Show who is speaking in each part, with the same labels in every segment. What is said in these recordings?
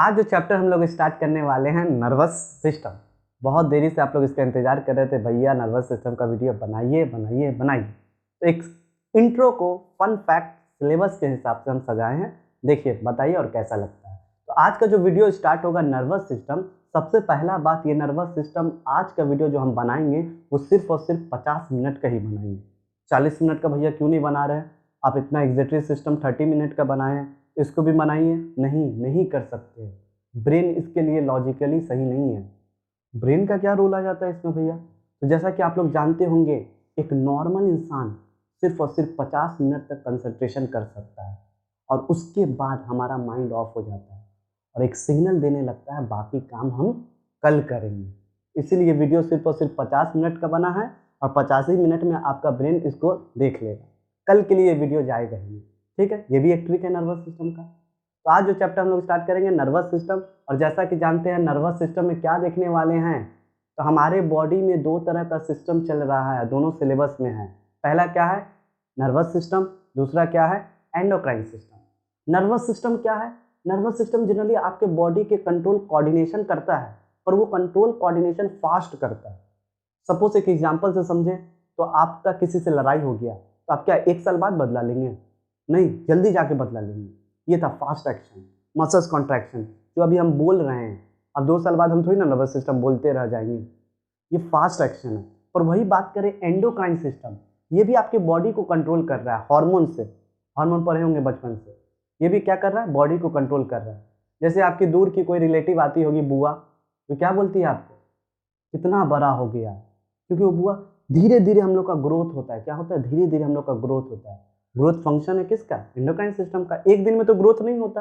Speaker 1: आज जो चैप्टर हम लोग स्टार्ट करने वाले हैं नर्वस सिस्टम। बहुत देरी से आप लोग इसका इंतजार कर रहे थे, भैया नर्वस सिस्टम का वीडियो बनाइए बनाइए बनाइए। तो एक इंट्रो को फन फैक्ट सिलेबस के हिसाब से हम सजाए हैं, देखिए बताइए और कैसा लगता है। तो आज का जो वीडियो स्टार्ट होगा नर्वस सिस्टम। सबसे पहला बात, ये नर्वस सिस्टम आज का वीडियो जो हम बनाएंगे वो सिर्फ और सिर्फ 50 मिनट का ही बनाएंगे। 40 मिनट का भैया क्यों नहीं बना रहे? आप इतना एग्जेक्टिव सिस्टम 30 मिनट का बनाए हैं, इसको भी बनाइए। नहीं कर सकते, ब्रेन इसके लिए लॉजिकली सही नहीं है। ब्रेन का क्या रोल आ जाता है इसमें भैया? तो जैसा कि आप लोग जानते होंगे, एक नॉर्मल इंसान सिर्फ और सिर्फ 50 मिनट तक कंसंट्रेशन कर सकता है और उसके बाद हमारा माइंड ऑफ हो जाता है और एक सिग्नल देने लगता है बाकी काम हम कल करेंगे। इसीलिए वीडियो सिर्फ और सिर्फ 50 मिनट का बना है और 50 ही मिनट में आपका ब्रेन इसको देख लेगा। कल के लिए वीडियो जाएगा ही, ठीक है। ये भी एक ट्रिक है नर्वस सिस्टम का। तो आज जो चैप्टर हम लोग स्टार्ट करेंगे नर्वस सिस्टम, और जैसा कि जानते हैं नर्वस सिस्टम में क्या देखने वाले हैं, तो हमारे बॉडी में दो तरह का सिस्टम चल रहा है, दोनों सिलेबस में है। पहला क्या है? Nervous system. दूसरा क्या है? Endocrine system. नर्वस सिस्टम क्या है? नर्वस सिस्टम जनरली आपके बॉडी के कंट्रोल कोऑर्डिनेशन करता है, पर वो कंट्रोल कोऑर्डिनेशन फास्ट करता है। सपोज एक एग्जांपल से समझें, तो आपका किसी से लड़ाई हो गया, तो आप क्या 1 साल बाद बदला लेंगे? नहीं, जल्दी जाके बदला लेंगे। ये था फास्ट एक्शन, मसल्स कॉन्ट्रैक्शन, जो अभी हम बोल रहे हैं। अब 2 साल बाद हम थोड़ी ना नर्वस सिस्टम बोलते रह जाएंगे, ये फास्ट एक्शन है। और वही बात करें एंडोक्राइन सिस्टम, ये भी आपके बॉडी को कंट्रोल कर रहा है हार्मोन से। हार्मोन पढ़े होंगे बचपन से। ये भी क्या कर रहा है? बॉडी को कंट्रोल कर रहा है। जैसे आपकी दूर की कोई रिलेटिव आती होगी, बुआ, तो क्या बोलती है आपको? कितना बड़ा हो गया, क्योंकि वो बुआ धीरे धीरे हम लोग का ग्रोथ होता है। क्या होता है? धीरे धीरे हम लोग का ग्रोथ होता है। ग्रोथ फंक्शन है किसका? एंडोक्राइन सिस्टम का। एक दिन में तो ग्रोथ नहीं होता,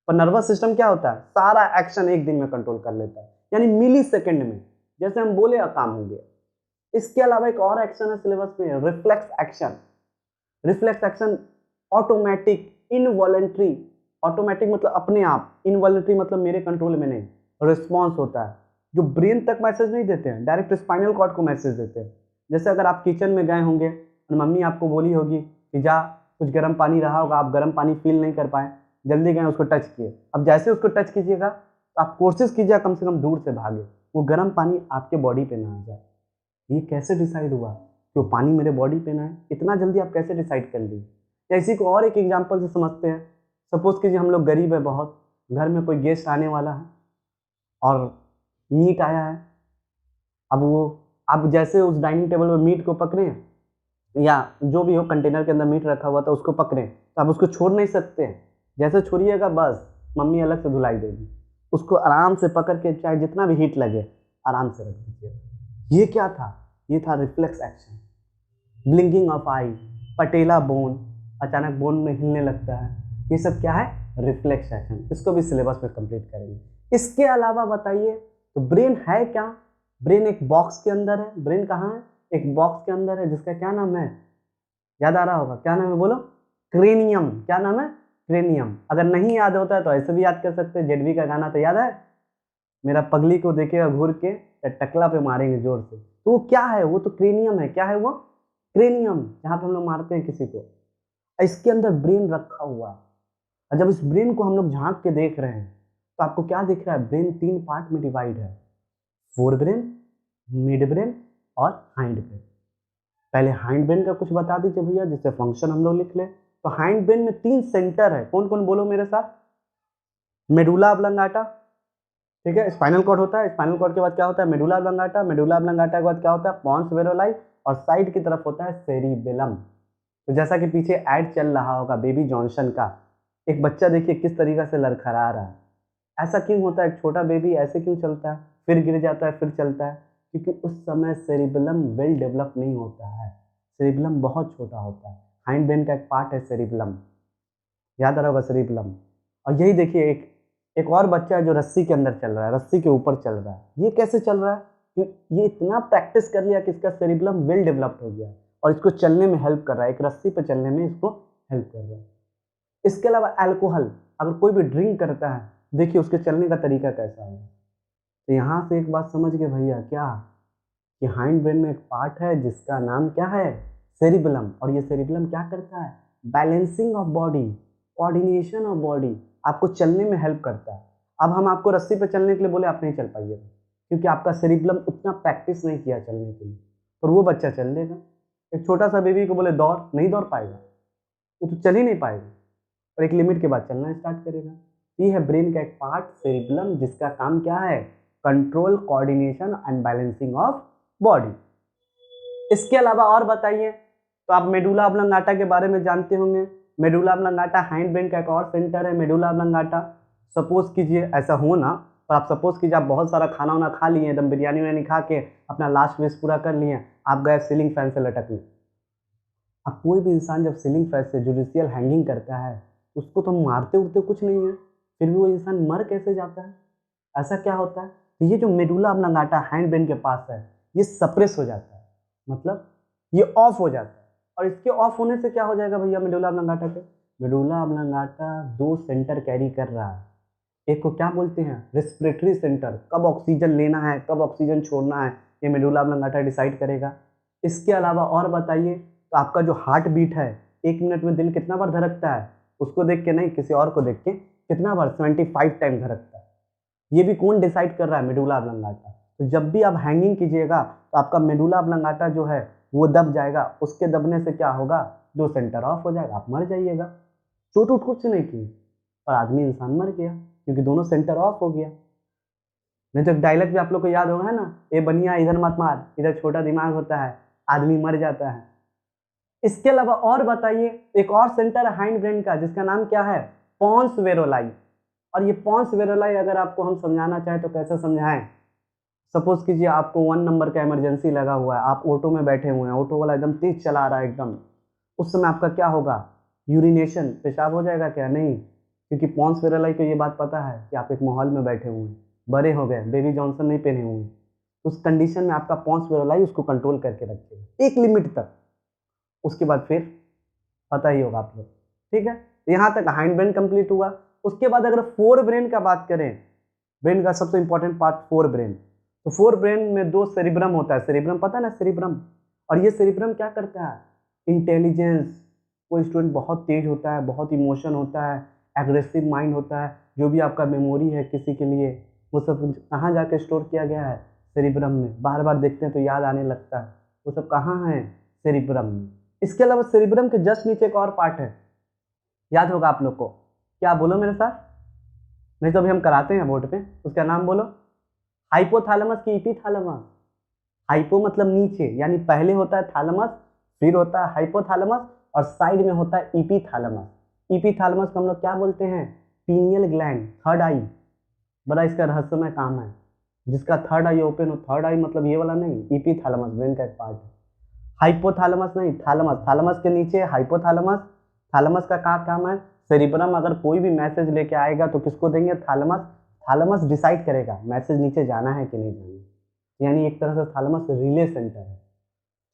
Speaker 1: पर नर्वस सिस्टम क्या होता है? सारा एक्शन एक दिन में कंट्रोल कर लेता है, यानी मिली सेकेंड में। जैसे हम बोले काम हो गया। इसके अलावा एक और एक्शन है सिलेबस में, reflex action. Reflex action automatic, involuntary. Automatic मतलब अपने आप, इनवॉलेंट्री मतलब मेरे कंट्रोल में नहीं, रिस्पॉन्स होता है, जो ब्रेन तक मैसेज नहीं देते हैं, डायरेक्ट स्पाइनल कॉर्ड को मैसेज देते हैं। जैसे अगर आप किचन में गए होंगे और मम्मी आपको बोली होगी कि जा कुछ गर्म पानी रहा होगा, आप गर्म पानी फील नहीं कर पाए, जल्दी गए उसको टच किए। अब जैसे उसको टच कीजिएगा तो आप कोशिश कीजिए कम से कम दूर से भागे, वो गर्म पानी आपके बॉडी पे ना आ जाए। ये कैसे डिसाइड हुआ कि वो पानी मेरे बॉडी पे ना है? इतना जल्दी आप कैसे डिसाइड कर ली? या इसी को और एक एग्जांपल से समझते हैं। सपोज कीजिए हम लोग गरीब है बहुत, घर में कोई गेस्ट आने वाला है और मीट आया है। अब वो आप जैसे उस डाइनिंग टेबल पर मीट को पकड़े, या जो भी हो कंटेनर के अंदर मीट रखा हुआ था उसको पकड़े, तो आप उसको छोड़ नहीं सकते हैं। जैसे छोड़िएगा बस मम्मी अलग से धुलाई देगी। उसको आराम से पकड़ के, चाहे जितना भी हीट लगे, आराम से रख दीजिए। ये क्या था? ये था reflex action. Blinking of I, patella bone, अचानक बोन में हिलने लगता है, ये सब क्या है? Reflex action. इसको भी सिलेबस में कंप्लीट करेंगे। इसके अलावा बताइए, तो ब्रेन है क्या? ब्रेन एक बॉक्स के अंदर है। ब्रेन कहाँ है? एक बॉक्स के अंदर है, जिसका क्या नाम है? याद आ रहा होगा, क्या नाम है बोलो? क्रेनियम। क्या नाम है? क्रेनियम। अगर नहीं याद होता है तो ऐसे भी याद कर सकते हैं। जेडवी का गाना तो याद है, मेरा पगली को देखेगा घूर के, टकला पे मारेंगे जोर से। तो वो क्या है? वो तो क्रेनियम है। क्या है वो? क्रेनियम, जहाँ पे हम लोग मारते हैं किसी को। इसके अंदर ब्रेन रखा हुआ है। और जब इस ब्रेन को हम लोग झांक के देख रहे हैं, तो आपको क्या दिख रहा है? ब्रेन 3 पार्ट में डिवाइड है, फोर ब्रेन, मिड ब्रेन और हाइंड ब्रेन। पहले हाइंड ब्रेन का कुछ बता दीजिए भैया, जिससे फंक्शन हम लोग लिख लें। तो हाइंड ब्रेन में 3 सेंटर है। कौन कौन बोलो मेरे साथ? मेडुला ऑब्लंगाटा, ठीक है, स्पाइनल कॉर्ड होता है। स्पाइनल कॉर्ड के बाद क्या होता है? Medulla oblongata. मेडुला ऑब्लंगाटा के बाद क्या होता है? पॉन्स वेरोलाई। और साइड की तरफ होता है सेरिबेलम। तो जैसा कि पीछे ऐड चल रहा होगा बेबी जॉनसन का, एक बच्चा देखिए किस तरीके से लड़खड़ा रहा है। ऐसा क्यों होता है? एक छोटा बेबी ऐसे क्यों चलता है, फिर गिर जाता है, फिर चलता है? क्योंकि उस समय सेरिबेलम वेल डेवलप नहीं होता है। सेरिबेलम बहुत छोटा होता है। हाइंड ब्रेन का एक पार्ट है सेरिबेलम, याद आ रहा होगा सेरिबेलम। और यही देखिए एक एक और बच्चा है जो रस्सी के अंदर चल रहा है, रस्सी के ऊपर चल रहा है। ये कैसे चल रहा है? ये इतना प्रैक्टिस कर लिया कि इसका सेरिबेलम वेल डेवलप्ड हो गया और इसको चलने में हेल्प कर रहा है, एक रस्सी पे चलने में इसको हेल्प कर रहा है। इसके अलावा अल्कोहल, अगर कोई भी ड्रिंक करता है, देखिए उसके चलने का तरीका कैसा है। तो यहाँ से एक बात समझ गए भैया, क्या कि हाइंड ब्रेन में एक पार्ट है जिसका नाम क्या है? सेरिबेलम। और ये सेरिबेलम क्या करता है? Balancing of body, coordination of body, आपको चलने में हेल्प करता है। अब हम आपको रस्सी पे चलने के लिए बोले, आप नहीं चल पाइएगा, क्योंकि आपका सेरिब्लम उतना प्रैक्टिस नहीं किया चलने के लिए। पर वो बच्चा चल लेगा। एक छोटा सा बेबी को बोले दौड़, नहीं दौड़ पाएगा, वो तो चल ही नहीं पाएगा, और एक लिमिट के बाद चलना स्टार्ट करेगा। ये है ब्रेन का एक पार्ट सेरिब्लम, जिसका काम क्या है? Control, coordination and balancing of body. इसके अलावा और बताइए, तो आप मेडुला ऑब्लंगाटा के बारे में जानते होंगे। मेडुला ऑब्लंगाटा हाइंड ब्रेन का एक और सेंटर है, मेडुला ऑब्लंगाटा। सपोज कीजिए ऐसा हो ना, पर आप सपोज कीजिए आप बहुत सारा खाना वाना खा लिए, एकदम बिरयानी उरियानी खा के अपना लास्ट विश पूरा कर लिए, आप गए सीलिंग फैन से लटकने। अब कोई भी इंसान जब सीलिंग फैन से जुडिशियल हैंगिंग करता है, उसको तो मारते उड़ते कुछ नहीं है, फिर भी वो इंसान मर कैसे जाता है? ऐसा क्या होता है? तो ये जो मेडुला ऑब्लंगाटा हैंड ब्रेन के पास है, ये सप्रेस हो जाता है, मतलब ये ऑफ हो जाता है। और इसके ऑफ होने से क्या हो जाएगा भैया मेडुला ऑब्लंगाटा के? मेडुला ऑब्लंगाटा दो सेंटर कैरी कर रहा है। एक को क्या बोलते हैं? रेस्पिरेटरी सेंटर, कब ऑक्सीजन लेना है कब ऑक्सीजन छोड़ना है, ये मेडुला ऑब्लंगाटा डिसाइड करेगा। इसके अलावा और बताइए, तो आपका जो हार्ट बीट है, 1 मिनट में दिल कितना बार धड़कता है? उसको देख के नहीं, किसी और को देख के, कितना बार? 75 टाइम धड़कता है। ये भी कौन डिसाइड कर रहा है? Medulla oblongata. तो जब भी आप हैंगिंग कीजिएगा तो आपका मेडुला ऑब्लंगाटा जो है वो दब जाएगा। उसके दबने से क्या होगा? दो सेंटर ऑफ हो जाएगा, आप मर जाइएगा। चोट उठ कुछ नहीं की, पर आदमी इंसान मर गया, क्योंकि दोनों सेंटर ऑफ हो गया। नहीं तो एक डायलॉग भी आप लोग को याद होगा, है ना, ए बनिया इधर मत मार, इधर छोटा दिमाग होता है, आदमी मर जाता है। इसके अलावा और बताइए, एक और सेंटर है हाइंड ब्रेन का, जिसका नाम क्या है? पॉन्स वेरोलाई। और ये पॉन्स वेरोलाई अगर आपको हम समझाना चाहें तो कैसे समझाएं? सपोज कीजिए आपको 1 नंबर का इमरजेंसी लगा हुआ है, आप ऑटो में बैठे हुए हैं, ऑटो वाला एकदम तेज चला रहा है एकदम, उस समय आपका क्या होगा? यूरिनेशन, पेशाब हो जाएगा क्या? नहीं, क्योंकि पॉन्स वेरोलाई को ये बात पता है कि आप एक माहौल में बैठे हुए हैं, बड़े हो गए, बेबी जॉनसन नहीं पहने हुए हैं। उस कंडीशन में आपका पॉन्स वेरोलाई उसको कंट्रोल करके रखेगा एक लिमिट तक। उसके बाद फिर पता ही होगा आप लोग, ठीक है। यहाँ तक हाइंड ब्रेन कंप्लीट हुआ। उसके बाद अगर फोर ब्रेन का बात करें, ब्रेन का सबसे इंपॉर्टेंट पार्ट फोर ब्रेन। तो फोर ब्रेन में दो सेरिब्रम होता है, सेरिब्रम पता है ना, सेरिब्रम। और ये सेरिब्रम क्या करता है? इंटेलिजेंस। कोई स्टूडेंट बहुत तेज होता है, बहुत इमोशन होता है, एग्रेसिव माइंड होता है, जो भी आपका मेमोरी है किसी के लिए, वो सब कहाँ जाके स्टोर किया गया है? सेरिब्रम में। बार बार देखते हैं तो याद आने लगता है, वो सब कहाँ है? सेरिब्रम में। इसके अलावा सेरिब्रम के जस्ट नीचे एक और पार्ट है, याद होगा आप लोग को, क्या बोलो मेरे साथ, नहीं तो अभी हम कराते हैं बोर्ड पे, उसका नाम बोलो। हाइपोथैलेमस की इपीथैलेमस। हाइपो मतलब नीचे, यानी पहले होता है थैलेमस, फिर होता है हाइपोथैलेमस, और साइड में होता है इपीथैलेमस। इपीथैलेमस को हम लोग क्या बोलते हैं? पीनियल ग्लैंड, थर्ड आई। बड़ा इसका रहस्यमय काम है, जिसका थर्ड आई ओपन हो। थर्ड आई मतलब ये वाला नहीं, इपीथैलेमस ब्रेन का एक पार्ट है। हाइपोथैलेमस नहीं, थैलेमस। थैलेमस के नीचे हाइपोथैलेमस। थैलेमस का क्या काम है? सेरिब्रम अगर कोई भी मैसेज लेके आएगा तो किसको देंगे? थैलेमस। थैलेमस डिसाइड करेगा मैसेज नीचे जाना है कि नहीं जाना, यानी एक तरह से थैलेमस रिले सेंटर है,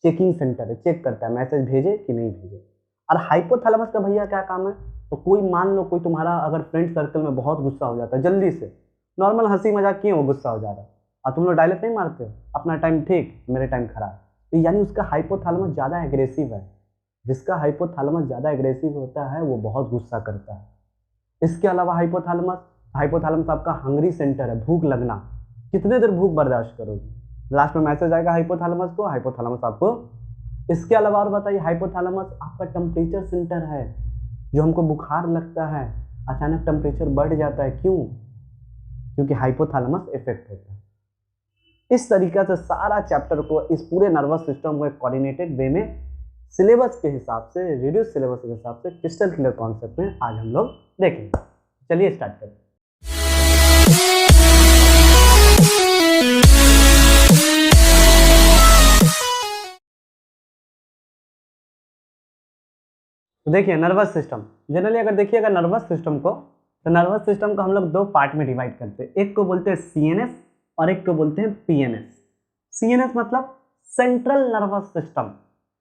Speaker 1: चेकिंग सेंटर है, चेक करता है मैसेज भेजे कि नहीं भेजे। और हाइपोथैलेमस का भैया क्या काम है? तो कोई मान लो कोई तुम्हारा अगर फ्रेंड सर्कल में बहुत गुस्सा हो जाता है, जल्दी से नॉर्मल हंसी मजाक किए वो गुस्सा हो जा रहा है, और तुम लोग डायलॉग नहीं मारते हो, अपना टाइम ठीक मेरे टाइम खराब, तो यानी उसका हाइपोथैलेमस ज़्यादा एग्रेसिव है। जिसका हाइपोथैलेमस ज़्यादा एग्रेसिव होता है वो बहुत गुस्सा करता है। इसके अलावा हाइपोथैलेमस आपका हंग्री सेंटर है, भूख लगना, कितने देर भूख बर्दाश्त करोगे, लास्ट में मैसेज आएगा हाइपोथैलेमस को, हाइपोथैलेमस आपको। इसके अलावा और बताइए, हाइपोथैलेमस आपका टेम्परेचर सेंटर है, जो हमको बुखार लगता है, अचानक टेम्परेचर बढ़ जाता है, क्यों? क्योंकि हाइपोथैलेमस इफेक्ट होता है। इस तरीके से सारा चैप्टर को, इस पूरे नर्वस सिस्टम को एक कोऑर्डिनेटेड वे में सिलेबस के हिसाब से, रेडियो सिलेबस के हिसाब से क्रिस्टल क्लियर कॉन्सेप्ट में आज हम लोग देखेंगे। चलिए स्टार्ट करते हैं। तो देखिए नर्वस सिस्टम, जनरली अगर देखिएगा नर्वस सिस्टम को, तो नर्वस सिस्टम को हम लोग दो पार्ट में डिवाइड करते हैं, एक को बोलते हैं सीएनएस और एक को बोलते हैं पीएनएस। सीएनएस मतलब सेंट्रल नर्वस सिस्टम।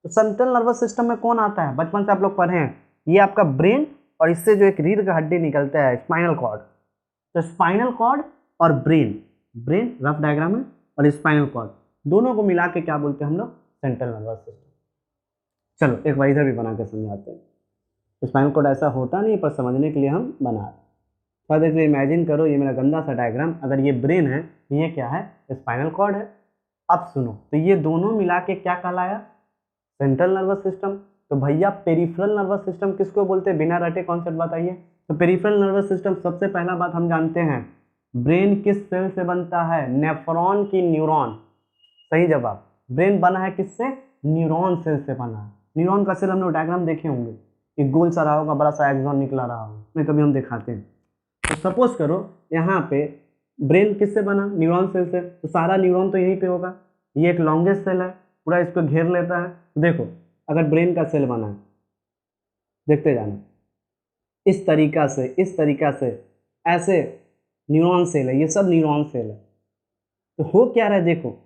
Speaker 1: तो सेंट्रल नर्वस सिस्टम में कौन आता है? बचपन से आप लोग पढ़े हैं, ये आपका ब्रेन और इससे जो एक रीढ़ का हड्डी निकलता है, स्पाइनल कॉर्ड। तो स्पाइनल कॉर्ड और ब्रेन, ब्रेन रफ डायग्राम है, और स्पाइनल कॉर्ड, दोनों को मिला के क्या बोलते हैं हम लोग? Central nervous system. चलो एक बार इधर भी बना के समझाते हैं। स्पाइनल कॉर्ड ऐसा होता नहीं, पर समझने के लिए हम बना रहे हैं। थोड़ा देर से इमेजिन करो, ये मेरा गंदा सा डायग्राम, अगर ये ब्रेन है तो ये क्या है, स्पाइनल कॉर्ड है। अब सुनो, तो ये दोनों मिला के क्या कहलाया, सेंट्रल नर्वस सिस्टम। तो भैया पेरिफेरल नर्वस सिस्टम किसको बोलते हैं, बिना रटे कॉन्सेप्ट बताइए। तो पेरिफेरल नर्वस सिस्टम, सबसे पहला बात हम जानते हैं, ब्रेन किस सेल से बनता है, नेफ्रॉन की न्यूरॉन। सही जवाब, ब्रेन बना है किससे, न्यूरॉन सेल से बना है। न्यूरॉन का सेल हम लोग डायग्राम देखे होंगे, एक गोल सा रहा होगा, बड़ा सा एक्सॉन निकला रहा होगा, नहीं कभी हम दिखाते हैं। तो सपोज करो यहाँ पे ब्रेन किससे बना, न्यूरॉन सेल से, तो सारा न्यूरॉन तो यहीं पे होगा, ये एक लॉन्गेस्ट सेल है, पूरा इसको घेर लेता है। देखो अगर ब्रेन का सेल बना है, देखते जाना, इस तरीका से, इस तरीका से, ऐसे न्यूरॉन सेल है, ये सब न्यूरॉन सेल है। तो हो क्या रहा है, देखो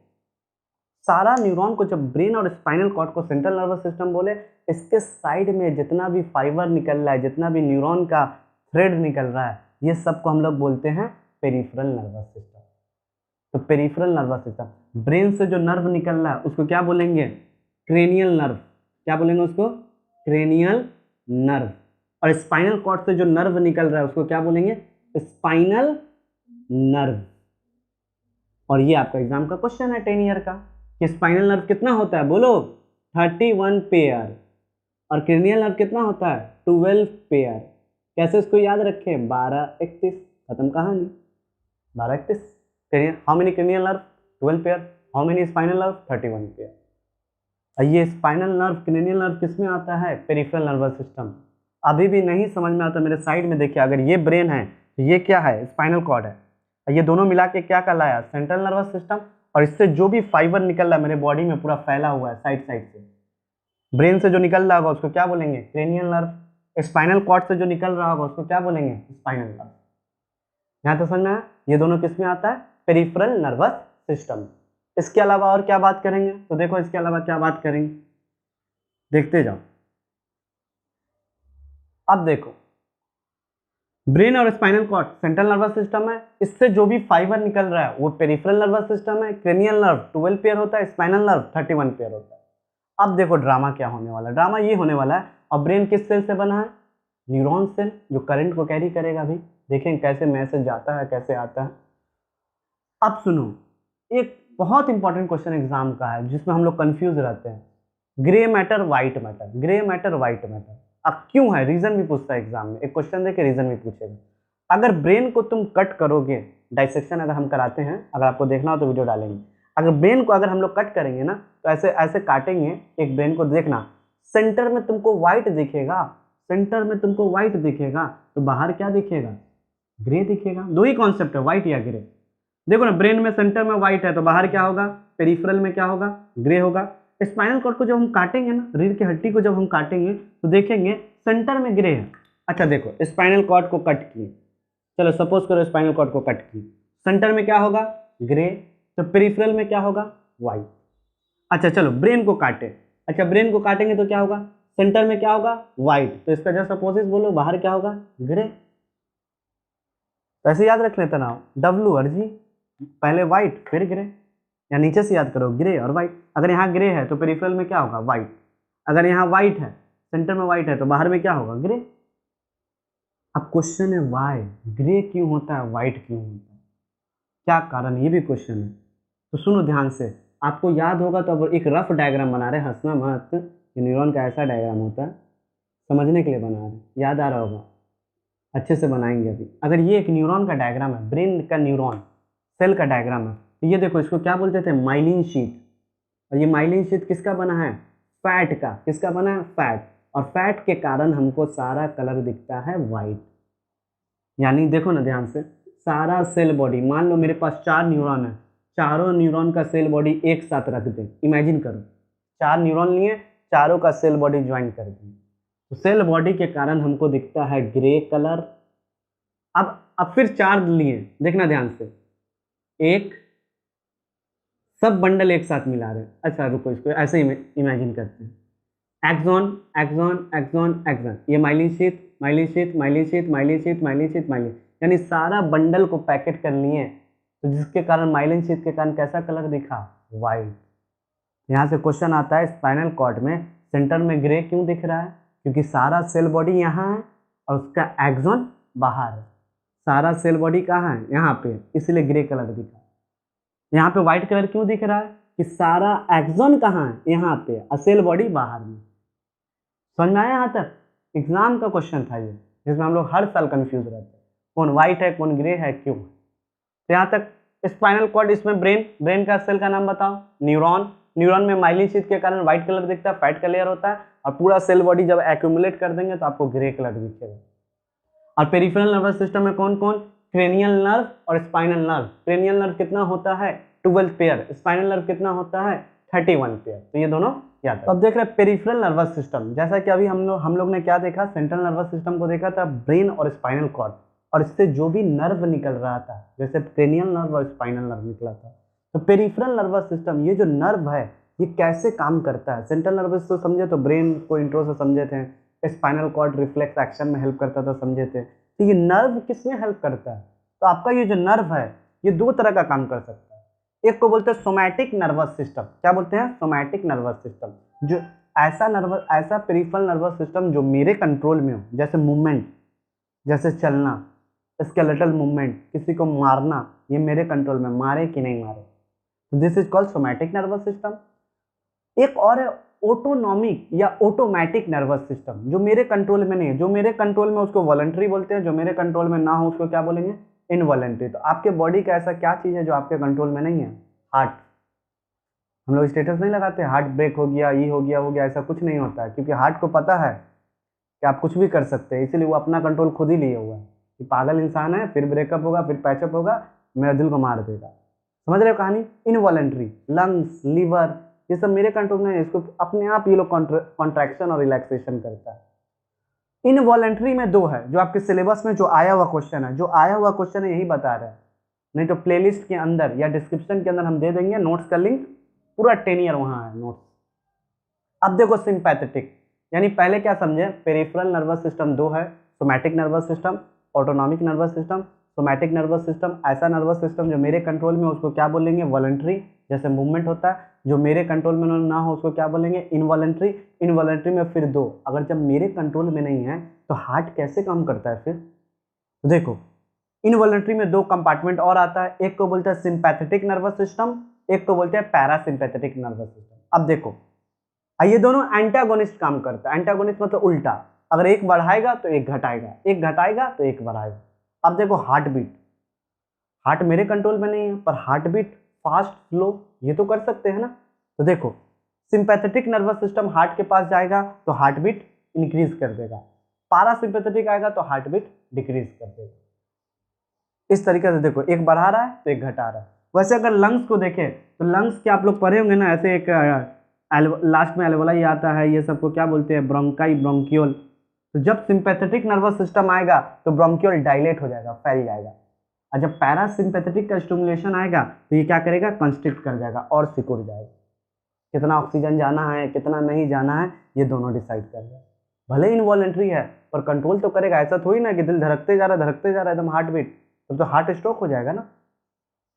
Speaker 1: सारा न्यूरॉन को, जब ब्रेन और स्पाइनल कॉर्ड को सेंट्रल नर्वस सिस्टम बोले, इसके साइड में जितना भी फाइबर निकल रहा है, जितना भी न्यूरॉन का थ्रेड निकल रहा है, ये सबको हम लोग बोलते हैं पेरिफेरल नर्वस सिस्टम। तो पेरिफेरल नर्वस सिस्टम, ब्रेन से जो नर्व निकल रहा है उसको क्या बोलेंगे, क्रेनियल नर्व। क्या बोलेंगे उसको, क्रेनियल नर्व। और स्पाइनल कॉर्ड से जो नर्व निकल रहा है उसको क्या बोलेंगे, स्पाइनल नर्व। और ये आपका एग्जाम का क्वेश्चन है 10 ईयर का, कि स्पाइनल नर्व कितना होता है, बोलो 31 पेयर, और क्रेनियल नर्व कितना होता है 12 पेयर। कैसे उसको याद रखें, 12 31, खत्म कहानी, 12 31। How many cranial nerve, 12 pair, how many spinal nerve, 31 pair. और ये स्पाइनल नर्व, क्रेनियल नर्व किस में आता है, पेरिफेरल नर्वस सिस्टम। अभी भी नहीं समझ में आता, मेरे साइड में देखिए, अगर ये ब्रेन है तो ये क्या है, स्पाइनल कॉर्ड है, और ये दोनों मिला के क्या कहलाया, सेंट्रल नर्वस सिस्टम। और इससे जो भी फाइबर निकल रहा है मेरे बॉडी में पूरा फैला हुआ है साइड साइड से, ब्रेन से जो निकल रहा होगा उसको क्या बोलेंगे, क्रेनियल नर्व। स्पाइनल कॉर्ड से जो निकल रहा होगा उसको क्या बोलेंगे, स्पाइनल नर्व। यहाँ तो समझ में आया, ये दोनों किस में आता है, पेरिफेरल नर्वस सिस्टम। इसके अलावा और क्या बात करेंगे, तो देखो इसके अलावा क्या बात करेंगे, देखते जाओ। अब देखो, ब्रेन और spinal cord central nervous system है, इससे जो भी फाइबर निकल रहा है वो पेरिफेरल नर्वस सिस्टम है। क्रेनियल नर्व 12 पेयर होता है, स्पाइनल नर्व 31 पेयर होता है। अब देखो ड्रामा क्या होने वाला है, ड्रामा ये होने वाला है, और ब्रेन किस सेल से बना है, न्यूरॉन सेल, जो करंट को कैरी करेगा। अभी देखें कैसे मैसेज जाता है, कैसे आता है। अब सुनो, एक बहुत इंपॉर्टेंट क्वेश्चन एग्जाम का है जिसमें हम लोग कंफ्यूज रहते हैं, grey matter white matter, grey matter white matter. अब क्यों है, रीजन भी पूछता है एग्जाम में, एक क्वेश्चन देके रीजन भी पूछेगा। अगर ब्रेन को तुम कट करोगे, डाइसेक्शन अगर हम कराते हैं, अगर आपको देखना हो तो वीडियो डालेंगे, अगर ब्रेन को अगर हम लोग कट करेंगे ना, तो ऐसे ऐसे काटेंगे एक ब्रेन को, देखना सेंटर में तुमको व्हाइट दिखेगा, सेंटर में तुमको व्हाइट दिखेगा, तो बाहर क्या दिखेगा, ग्रे दिखेगा। दो ही कॉन्सेप्ट है, व्हाइट या ग्रे। देखो ना, ब्रेन में सेंटर में व्हाइट है तो बाहर क्या होगा, पेरिफेरल में क्या होगा, ग्रे होगा। स्पाइनल कॉर्ड को जब हम काटेंगे ना, रीढ़ की हड्डी को जब हम काटेंगे तो देखेंगे सेंटर में ग्रे है। अच्छा देखो, स्पाइनल कॉर्ड को कट किए, चलो सपोज करो स्पाइनल कॉर्ड को कट किए, सेंटर में क्या होगा, ग्रे, तो पेरिफेरल में क्या होगा, व्हाइट। अच्छा चलो ब्रेन को काटे, अच्छा ब्रेन को काटेंगे तो क्या होगा, सेंटर में क्या होगा, व्हाइट, तो इसका जस्ट अपोजिट बोलो, बाहर क्या होगा, ग्रे। तो ऐसे याद रख लेते ना, डब्ल्यू और जी, पहले व्हाइट फिर ग्रे, या नीचे से याद करो, ग्रे और व्हाइट। अगर यहाँ ग्रे है तो पेरिफेरल में क्या होगा, व्हाइट। अगर यहाँ व्हाइट है, सेंटर में व्हाइट है, तो बाहर में क्या होगा, ग्रे। अब क्वेश्चन है वाई, ग्रे क्यों होता है, व्हाइट क्यों होता है, क्या कारण, ये भी क्वेश्चन है। तो सुनो ध्यान से, आपको याद होगा तो अब एक रफ डायग्राम बना रहे, हंसना मत, न्यूरॉन का ऐसा डायग्राम होता है, समझने के लिए बना रहे, याद आ रहा होगा, अच्छे से बनाएंगे अभी। अगर ये एक न्यूरॉन का डायग्राम है, ब्रेन का न्यूरॉन सेल का डायग्राम है, तो ये देखो इसको क्या बोलते थे, माइलिन शीट। और ये माइलिन शीट किसका बना है, फैट का, किसका बना है, फैट। और फैट के कारण हमको सारा कलर दिखता है वाइट। यानी देखो ना ध्यान से, सारा सेल बॉडी, मान लो मेरे पास 4 न्यूरॉन है, चारों न्यूरॉन का सेल बॉडी एक साथ रख दे, इमेजिन करो 4 न्यूरॉन लिए, चारों का सेल बॉडी ज्वाइन कर दिए, तो सेल बॉडी के कारण हमको दिखता है ग्रे कलर। अब फिर 4 लिए, देखना ध्यान से, एक, सब बंडल एक साथ मिला रहे हैं। अच्छा रुको, इसको ऐसे ही इमेजिन करते हैं, एक्सॉन एक्सॉन एक्सॉन एक्सॉन, ये myelin sheath myelin sheath myelin sheath myelin sheath myelin sheath myelin, यानी सारा बंडल को पैकेट कर लिए, तो जिसके कारण माइलिन शीथ के कारण कैसा कलर दिखा, वाइट। यहाँ से क्वेश्चन आता है, स्पाइनल कॉर्ड में सेंटर में ग्रे क्यों दिख रहा है, क्योंकि सारा सेल बॉडी यहाँ है और उसका एक्सॉन बाहर है, सारा सेल बॉडी कहाँ है, यहाँ पे, इसलिए ग्रे कलर दिखा। यहाँ पे व्हाइट कलर क्यों दिख रहा है कि सारा एक्सॉन कहाँ है, यहाँ पे, और सेल बॉडी बाहर में। समझ में आया यहाँ तक? एग्जाम का क्वेश्चन था ये, जिसमें हम लोग हर साल कंफ्यूज रहते हैं, कौन व्हाइट है कौन ग्रे है क्यों। तो यहाँ तक स्पाइनल कॉर्ड, इसमें ब्रेन का सेल का नाम बताओ, न्यूरॉन। न्यूरॉन में माइलिन शीथ के कारण व्हाइट कलर दिखता है, फैट का लेयर होता है, और पूरा सेल बॉडी जब एक्यूमुलेट कर देंगे तो आपको ग्रे कलर दिखेगा। और पेरिफेरल नर्वस सिस्टम में कौन कौन, क्रेनियल नर्व और स्पाइनल नर्व। क्रेनियल नर्व कितना होता है, 12 पेयर, स्पाइनल नर्व कितना होता है, 31 पेयर। तो ये दोनों याद है। तो अब देख रहे हैं पेरिफेरल नर्वस सिस्टम, जैसा कि अभी हम लोग ने क्या देखा, सेंट्रल नर्वस सिस्टम को देखा था, ब्रेन और स्पाइनल कॉर्ड, और इससे जो भी नर्व निकल रहा था, जैसे क्रेनियल नर्व और स्पाइनल नर्व निकला था। तो पेरिफेरल नर्वस सिस्टम, ये जो नर्व है ये कैसे काम करता है। सेंट्रल नर्वस तो समझे, तो ब्रेन को इंट्रो से समझे थे, स्पाइनल कॉर्ड रिफ्लेक्स एक्शन में हेल्प करता था, समझे थे। तो ये नर्व किसमें हेल्प करता है, तो आपका ये जो नर्व है ये दो तरह का काम कर सकता है। एक को बोलते हैं सोमैटिक नर्वस सिस्टम। क्या बोलते हैं, सोमैटिक नर्वस सिस्टम, जो ऐसा पेरिफेरल नर्वस सिस्टम जो मेरे कंट्रोल में हो, जैसे मूवमेंट, जैसे चलना, स्केलेटल मूवमेंट, किसी को मारना, ये मेरे कंट्रोल में, मारे कि नहीं मारे, this is called somatic nervous system. एक और है ऑटोनॉमिक या ऑटोमेटिक नर्वस सिस्टम, जो मेरे कंट्रोल में नहीं है। जो मेरे कंट्रोल में उसको वॉलंटरी बोलते हैं, जो मेरे कंट्रोल में ना हो उसको क्या बोलेंगे, इनवॉलंटरी। तो आपके बॉडी का ऐसा क्या चीज है जो आपके कंट्रोल में नहीं है, हार्ट। हम लोग स्टेटस नहीं लगाते हार्ट ब्रेक हो गया, ये हो गया, ऐसा कुछ नहीं होता है, क्योंकि हार्ट को पता है कि आप कुछ भी कर सकते हैं, इसीलिए वो अपना कंट्रोल खुद ही लिए हुआ है कि पागल इंसान है, फिर ब्रेकअप होगा, फिर पैचअप होगा, मेरा दिल को मार देगा। समझ रहे हो कहानी। इनवॉलंटरी, लंग्स, लीवर, ये सब मेरे कंट्रोल में है, इसको अपने आप ये लोग कॉन्ट्रैक्शन और रिलैक्सेशन करता है। इनवॉलंटरी में दो है, जो आपके सिलेबस में जो आया हुआ क्वेश्चन है, यही बता रहा है। नहीं तो प्लेलिस्ट के अंदर या डिस्क्रिप्शन के अंदर हम दे देंगे नोट्स का लिंक, पूरा 10 ईयर वहां है नोट्स। अब देखो सिंपैथेटिक, यानी पहले क्या समझे, पेरिफेरल नर्वस सिस्टम दो है, somatic nervous system, autonomic nervous system. Somatic nervous system ऐसा नर्वस सिस्टम जो मेरे कंट्रोल में, उसको क्या बोलेंगे, वॉलंटरी, जैसे मूवमेंट होता है। जो मेरे कंट्रोल में ना हो उसको क्या बोलेंगे, इनवॉलंटरी। इनवॉलंटरी में फिर दो, अगर जब मेरे कंट्रोल में नहीं है तो हार्ट कैसे काम करता है फिर। तो देखो इनवॉलंटरी में दो कंपार्टमेंट और आता है, एक को बोलते हैं सिंपैथेटिक नर्वस सिस्टम, एक को बोलते हैं पैरासिम्पैथेटिक नर्वस सिस्टम। अब देखो ये दोनों एंटागोनिस्ट काम करता है। एंटागोनिस्ट मतलब उल्टा, अगर एक बढ़ाएगा तो एक घटाएगा, एक घटाएगा तो एक बढ़ाएगा। अब देखो हार्ट बीट, हार्ट मेरे कंट्रोल में नहीं है, पर हार्ट बीट फास्ट स्लो ये तो कर सकते हैं ना। तो देखो सिंपैथेटिक नर्वस सिस्टम हार्ट के पास जाएगा तो हार्ट बीट इंक्रीज कर देगा, पैरासिम्पैथेटिक आएगा तो हार्ट बीट डिक्रीज कर देगा। इस तरीके से देखो, एक बढ़ा रहा है तो एक घटा रहा है। वैसे अगर लंग्स को देखें तो लंग्स के आप लोग पढ़े होंगे ना, ऐसे एक लास्ट में एल्वेलाई आता है, ये सबको क्या बोलते हैं, ब्रोंकाई, ब्रोंकियोल। तो जब सिंपैथेटिक नर्वस सिस्टम आएगा तो ब्रोंकियोल डायलेट हो जाएगा, फैल जाएगा, और जब पैरासिम्पैथेटिक का स्टिमुलेशन आएगा तो ये क्या करेगा, कंस्ट्रिक्ट कर जाएगा और सिकुड़ जाएगा। कितना ऑक्सीजन जाना है कितना नहीं जाना है ये दोनों डिसाइड कर रहे हैं। भले इनवॉलंटरी है पर कंट्रोल तो करेगा। ऐसा थोड़ी ना कि दिल धड़कते जा रहा है एकदम हार्ट बीट, तो हार्ट स्ट्रोक हो जाएगा ना।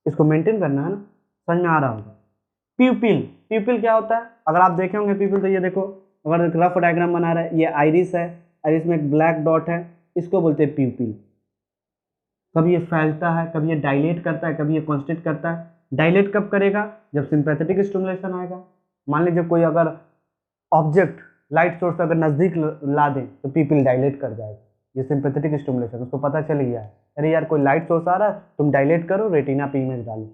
Speaker 1: इसको मेंटेन करना है ना, समझ में आ रहा होगा। प्यूपिल, प्यूपिल क्या होता है, अगर आप देखे होंगे प्यूपिल, तो ये देखो अगर रफ डायग्राम बना रहा है, ये आइरिस है, आइरिस में एक ब्लैक डॉट है, इसको बोलते हैं प्यूपिल। कभी ये फैलता है, कभी ये डायलेट करता है, कभी ये कॉन्स्ट्रिक्ट करता है। डायलेट कब करेगा, जब सिंपैथेटिक स्टिमुलेशन आएगा। मान लीजिए कोई अगर ऑब्जेक्ट लाइट सोर्स अगर नजदीक ला दे तो प्यूपिल डायलेट कर जाएगा, ये सिंपैथेटिक स्टिमुलेशन, उसको पता चल गया है, अरे यार कोई लाइट सोर्स आ रहा है, तुम डायलेट करो, रेटिना पे इमेज डालो,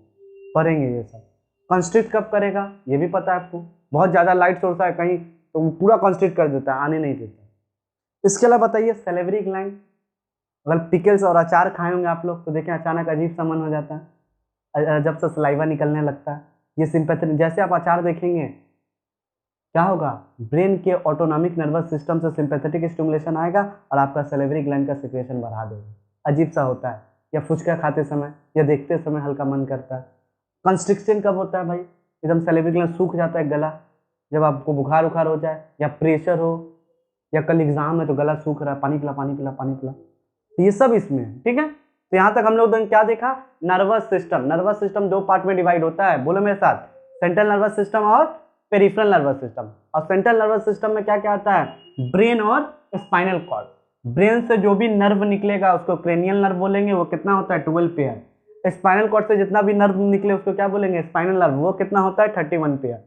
Speaker 1: पढ़ेंगे ये सब। कंस्ट्रिक्ट कब करेगा ये भी पता है आपको, बहुत ज़्यादा लाइट सोर्स है कहीं तो वो पूरा कंस्ट्रिक्ट कर देता है, आने नहीं देता। इसके अलावा बताइए सैलिवरी ग्लैंड, अगर पिकल्स और अचार खाए होंगे आप लोग तो देखें अचानक अजीब सा मन हो जाता है, जब से सलाइवा निकलने लगता है। ये सिंपैथेटिक, जैसे आप अचार देखेंगे क्या होगा, ब्रेन के ऑटोनॉमिक नर्वस सिस्टम से सिंपैथेटिक स्टिमुलेशन आएगा और आपका सैलिवरी ग्लैंड का सिक्रेशन बढ़ा देगा। अजीब सा होता है, या फुचका खाते समय या देखते समय हल्का मन करता है। कंस्ट्रिक्शन कब होता है भाई, एकदम सैलिवरी ग्लैंड सूख जाता है गला, जब आपको बुखार उखार हो जाए या प्रेशर हो या कल एग्जाम है तो गला सूख रहा है, पानी पिला पानी पिला पानी पिला, तो ये सब इसमें है। ठीक है, तो यहाँ तक हम लोग क्या देखा, नर्वस सिस्टम। नर्वस सिस्टम दो पार्ट में डिवाइड होता है, बोलो मेरे साथ, सेंट्रल नर्वस सिस्टम और पेरिफेरल नर्वस सिस्टम। और सेंट्रल नर्वस सिस्टम में क्या क्या आता है, ब्रेन और स्पाइनल कॉर्ड। ब्रेन से जो भी नर्व निकलेगा उसको क्रेनियल नर्व बोलेंगे, वो कितना होता है 12 पेयर। स्पाइनल कॉर्ड से जितना भी नर्व निकले उसको क्या बोलेंगे स्पाइनल नर्व, वो कितना होता है 31 पेयर।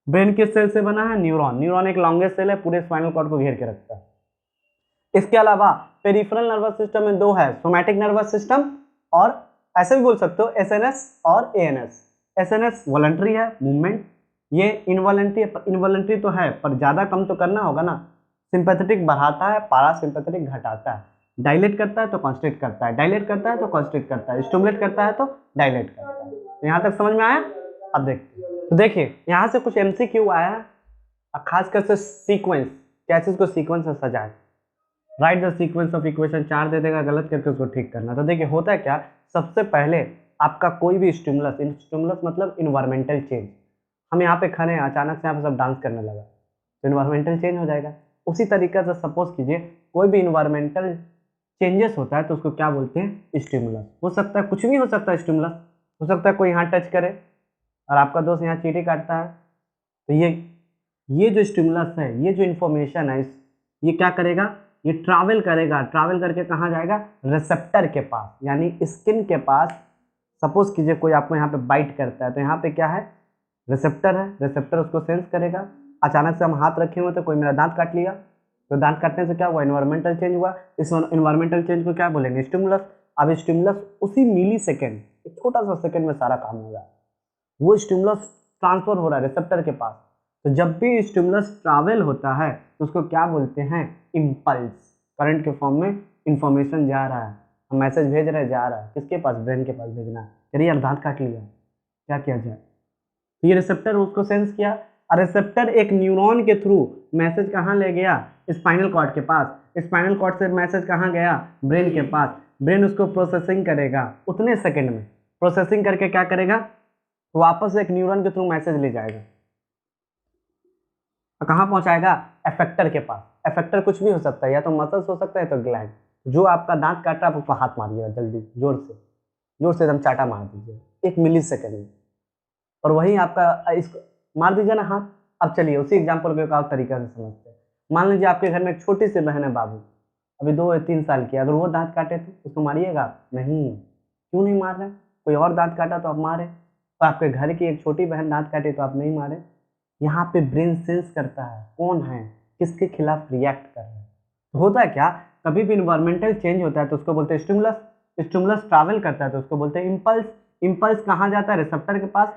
Speaker 1: ब्रेन किस सेल से बना है, न्यूरॉन। न्यूरॉन एक लॉन्गेस्ट सेल है, पूरे स्पाइनल कॉर्ड को घेर के रखता है। इसके अलावा पेरिफेरल नर्वस सिस्टम में दो है, सोमैटिक नर्वस सिस्टम और ऐसे भी बोल सकते हो एसएनएस और एएनएस। एसएनएस वॉलंटरी है मूवमेंट, ये इनवॉलंटरी तो है पर ज्यादा कम तो करना होगा ना। सिंपैथेटिक बढ़ाता है, पारासिम्पैथेटिक घटाता है। डायलेट करता है तो कॉन्स्ट्रिक्ट करता है, डायलेट करता है तो कॉन्स्ट्रिक्ट करता है, स्टिमुलेट करता है तो डायलेट करता है। यहाँ तक समझ में आया? अब देखते हैं। तो देखिए यहाँ से कुछ एमसीक्यू आया है, खासकर से सीक्वेंस, कैसे इसको सीक्वेंस से सजाए। Right the sequence of equation 4 दे देगा, गलत करके उसको ठीक करना। तो देखिए होता है क्या, सबसे पहले आपका कोई भी स्टिमुलस मतलब इन्वायरमेंटल चेंज। हम यहाँ पे खड़े हैं, अचानक से यहाँ पे सब डांस करने लगा तो इन्वायरमेंटल चेंज हो जाएगा। उसी तरीके से सपोज कीजिए कोई भी इन्वायरमेंटल चेंजेस होता है तो उसको क्या बोलते हैं स्टिमुलस। हो सकता है कुछ भी हो सकता है स्टिमुलस, हो सकता है कोई यहाँ टच करे और आपका दोस्त यहाँ चींटी काटता है तो ये जो स्टिमुलस है, ये जो इन्फॉर्मेशन है, ये क्या करेगा, ये ट्रैवल करेगा। ट्रैवल करके कहाँ जाएगा, रिसेप्टर के पास, यानी स्किन के पास। सपोज कीजिए कोई आपको यहाँ पे बाइट करता है तो यहाँ पे क्या है, रिसेप्टर है। रिसेप्टर उसको सेंस करेगा। अचानक से हम हाथ रखे हुए तो कोई मेरा दांत काट लिया, तो दांत काटने से क्या हुआ, इन्वायरमेंटल चेंज हुआ। इस इन्वायरमेंटल चेंज को क्या बोलेंगे, स्टिमुलस। अब स्टिमुलस उसी मिली सेकेंड, एक छोटा सा सेकेंड में सारा काम हो रहा है, वो स्टिमुलस ट्रांसफर हो रहा है रिसेप्टर के पास। तो जब भी स्टिमुलस ट्रैवल होता है तो उसको क्या बोलते हैं, इम्पल्स। करंट के फॉर्म में इंफॉर्मेशन जा रहा है, हम मैसेज भेज रहे हैं, जा रहा है किसके पास, ब्रेन के पास भेजना है। अरे यार दांत काट लिया, क्या किया जाए। तो ये रिसेप्टर उसको सेंस किया और रिसेप्टर एक न्यूरॉन के थ्रू मैसेज कहाँ ले गया, स्पाइनल कॉर्ड के पास। स्पाइनल कॉर्ड से मैसेज कहाँ गया, ब्रेन के पास। ब्रेन उसको प्रोसेसिंग करेगा उतने सेकंड में, प्रोसेसिंग करके क्या करेगा, वापस एक न्यूरॉन के थ्रू मैसेज ले जाएगा और कहाँ पहुंचाएगा, एफेक्टर के पास। एफेक्टर कुछ भी हो सकता है, या तो मसल्स हो सकता है तो ग्लैंड। जो आपका दांत काट रहा है आप उसको हाथ मारिएगा जल्दी, जोर से एकदम चाटा मार दीजिए 1 मिली सेकेंड में, और वही आपका इसको मार दीजिए ना हाथ। अब चलिए उसी एग्जाम्पल को एक और तरीके से समझते हैं। मान लीजिए आपके घर में एक छोटी सी बहन है बाबू, अभी 2 या 3 साल की, अगर वो दांत काटे तो उसको मारिएगा नहीं, क्यों नहीं मार रहे, कोई और दांत काटा तो आप मारे। तो आपके घर की एक छोटी बहन दांत काटे तो आप नहीं मारे। यहाँ पे ब्रेन सेंस करता है कौन है, किसके खिलाफ रिएक्ट कर रहा है। तो होता है क्या, कभी भी इन्वायरमेंटल चेंज होता है तो उसको बोलते हैं स्टिमुलस। स्टिमुलस ट्रैवल करता है तो उसको बोलते हैं इम्पल्स। इम्पल्स कहाँ जाता है, रिसेप्टर के पास।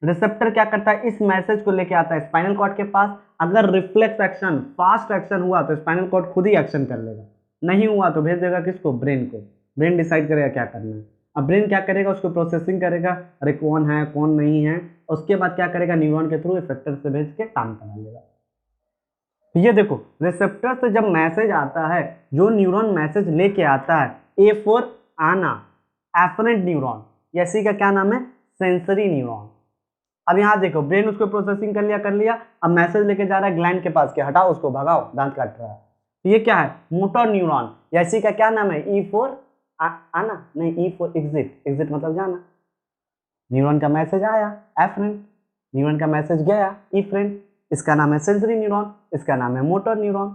Speaker 1: रिसेप्टर क्या करता है, इस मैसेज को लेके आता है स्पाइनल कॉर्ड के पास। अगर रिफ्लेक्स एक्शन, फास्ट एक्शन हुआ तो स्पाइनल कॉर्ड खुद ही एक्शन कर लेगा, नहीं हुआ तो भेज देगा किसको, ब्रेन को। ब्रेन डिसाइड करेगा क्या करना है। अब ब्रेन क्या करेगा, उसको प्रोसेसिंग करेगा, अरे कौन है कौन नहीं है। उसके बाद क्या करेगा, न्यूरॉन के थ्रू इफेक्टर से भेज के काम करा लेगा। ये देखो रिसेप्टर से जब मैसेज आता है, जो न्यूरॉन मैसेज लेके आता है, ए फॉर आना, एफरेंट न्यूरॉन, या इसी का क्या नाम है, सेंसरी न्यूरॉन। अब यहाँ देखो ब्रेन उसको प्रोसेसिंग कर लिया। अब मैसेज लेके जा रहा है ग्लैंड के पास के, हटाओ उसको, भगाओ, दांत काट रहा है। तो ये क्या है, मोटर न्यूरॉन, या इसी का क्या नाम है, ई फॉर आना, नहीं ई फॉर एग्जिट, एग्जिट मतलब जाना। न्यूरॉन का मैसेज आया एफरेंट, न्यूरॉन का मैसेज गया इफरेंट, इसका नाम है सेंसरी न्यूरॉन, इसका नाम है मोटर न्यूरॉन।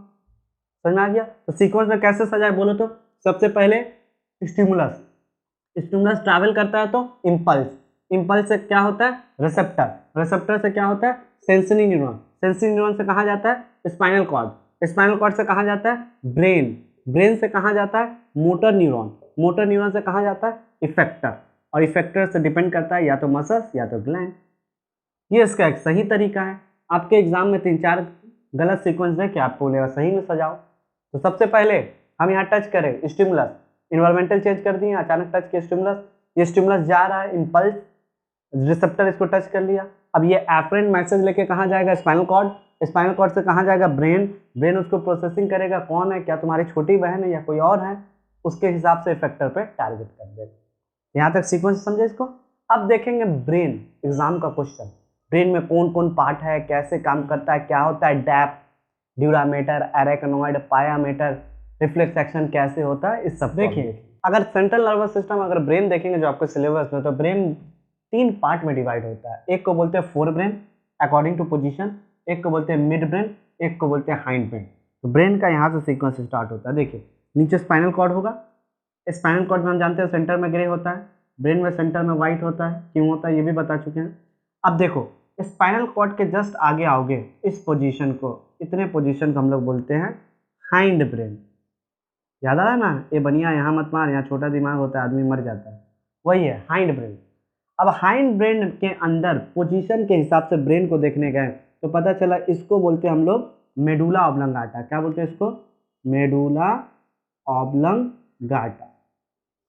Speaker 1: समझ में आ गया। तो सीक्वेंस में कैसे सजाए बोलो तो, सबसे पहले स्टिमुलस, स्टिमुलस ट्रैवल करता है तो इम्पल्स, इम्पल्स से क्या होता है, रिसेप्टर, रिसेप्टर से क्या होता है, सेंसरी न्यूरॉन, सेंसरी न्यूरॉन से कहाँ जाता है, स्पाइनल कॉर्ड, स्पाइनल कॉर्ड से कहाँ जाता है, ब्रेन, ब्रेन से कहाँ जाता है, मोटर न्यूरॉन, मोटर न्यूरॉन से कहाँ जाता है, इफेक्टर, और इफेक्टर से डिपेंड करता है या तो मसल्स या तो ग्लैंड। ये इसका एक सही तरीका है। आपके एग्जाम में 3-4 गलत सीक्वेंस देख के आपको बोलेगा सही में सजाओ। तो सबसे पहले हम यहाँ टच करें स्टिमुलस, इन्वायरमेंटल चेंज कर दिए, अचानक टच किया स्टिमुलस, ये स्टिमुलस जा रहा है इम्पल्स, रिसेप्टर इसको टच कर लिया। अब ये एफरेंट मैसेज लेके कहाँ जाएगा, स्पाइनल कॉर्ड, स्पाइनल कॉर्ड से कहाँ जाएगा, ब्रेन, ब्रेन उसको प्रोसेसिंग करेगा, कौन है, क्या तुम्हारी छोटी बहन है या कोई और है, उसके हिसाब से इफेक्टर पे टारगेट कर देगा। यहाँ तक सीक्वेंस समझे इसको। अब देखेंगे ब्रेन, एग्जाम का क्वेश्चन, ब्रेन में कौन कौन पार्ट है, कैसे काम करता है, क्या होता है, depth, dura mater, arachnoid, pia mater, reflex action कैसे होता है, इस सब देखिए। अगर सेंट्रल नर्वस सिस्टम, अगर ब्रेन देखेंगे जो आपके सिलेबस में, तो ब्रेन 3 पार्ट में डिवाइड होता है। एक को बोलते हैं forebrain according to position, एक को बोलते हैं मिड ब्रेन, एक को बोलते हैं हाइंड ब्रेन। तो ब्रेन का यहाँ से सीक्वेंस स्टार्ट होता है। देखिए नीचे स्पाइनल कॉर्ड होगा, स्पाइनल कॉर्ड में हम जानते हैं सेंटर में ग्रे होता है, ब्रेन में सेंटर में वाइट होता है, क्यों होता है ये भी बता चुके हैं। अब देखो स्पाइनल कॉर्ड के जस्ट आगे आओगे, इस पोजीशन को, इतने पोजीशन को हम लोग बोलते हैं हाइंड ब्रेन। याद आ रहा है ना, ये बनिया यहाँ मत मार, यहाँ छोटा दिमाग होता है आदमी मर जाता है, वही है हाइंड ब्रेन। अब हाइंड ब्रेन के अंदर पोजीशन के हिसाब से ब्रेन को देखने गए तो पता चला इसको बोलते हैं हम लोग मेडुला ऑब्लंगाटा। क्या बोलते हैं इसको? Medulla oblongata.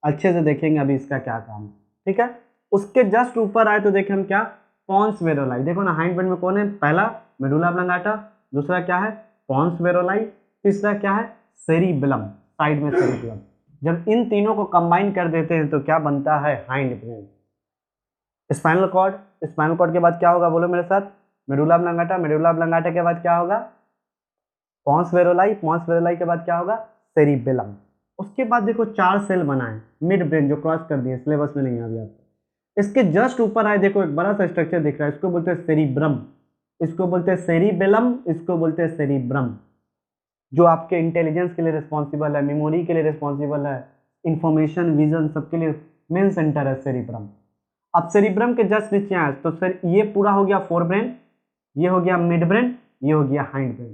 Speaker 1: अच्छे से देखेंगे अभी इसका क्या काम है, ठीक है। उसके जस्ट ऊपर आए तो देखें हम क्या, पॉन्स वेरोलाई। देखो ना हाइंड ब्रेन में कौन है, पहला मेडुला ऑब्लंगाटा, दूसरा क्या है पॉन्स वेरोलाई, तीसरा क्या है सेरिबेलम, साइड में सेरिबेलम। जब इन तीनों को कंबाइन कर देते हैं तो क्या बनता है hindbrain. Spinal cord, spinal cord के बाद क्या होगा बोलो मेरे साथ, मेडुला ऑब्लंगाटा, मेडुला ऑब्लंगाटा के बाद क्या होगा पॉन्स वेरोलाई, पॉन्स वेरोलाई के बाद क्या होगा सेरिबेलम। उसके बाद देखो 4 सेल बनाए मिड ब्रेन, जो क्रॉस कर दिए, सिलेबस में नहीं है अभी आपको। इसके जस्ट ऊपर आए देखो एक बड़ा सा स्ट्रक्चर दिख रहा है, इसको बोलते हैं सेरिब्रम, इसको बोलते हैं सेरिबेलम, इसको बोलते हैं सेरिब्रम, जो आपके इंटेलिजेंस के लिए रिस्पॉन्सिबल है, मेमोरी के लिए रिस्पॉन्सिबल है, इंफॉर्मेशन विजन सबके लिए मेन सेंटर है सेरिब्रम। अब सेरिब्रम के जस्ट नीचे आए तो सर ये पूरा हो गया फोर ब्रेन, ये हो गया मिड ब्रेन, ये हो गया हाइंड ब्रेन।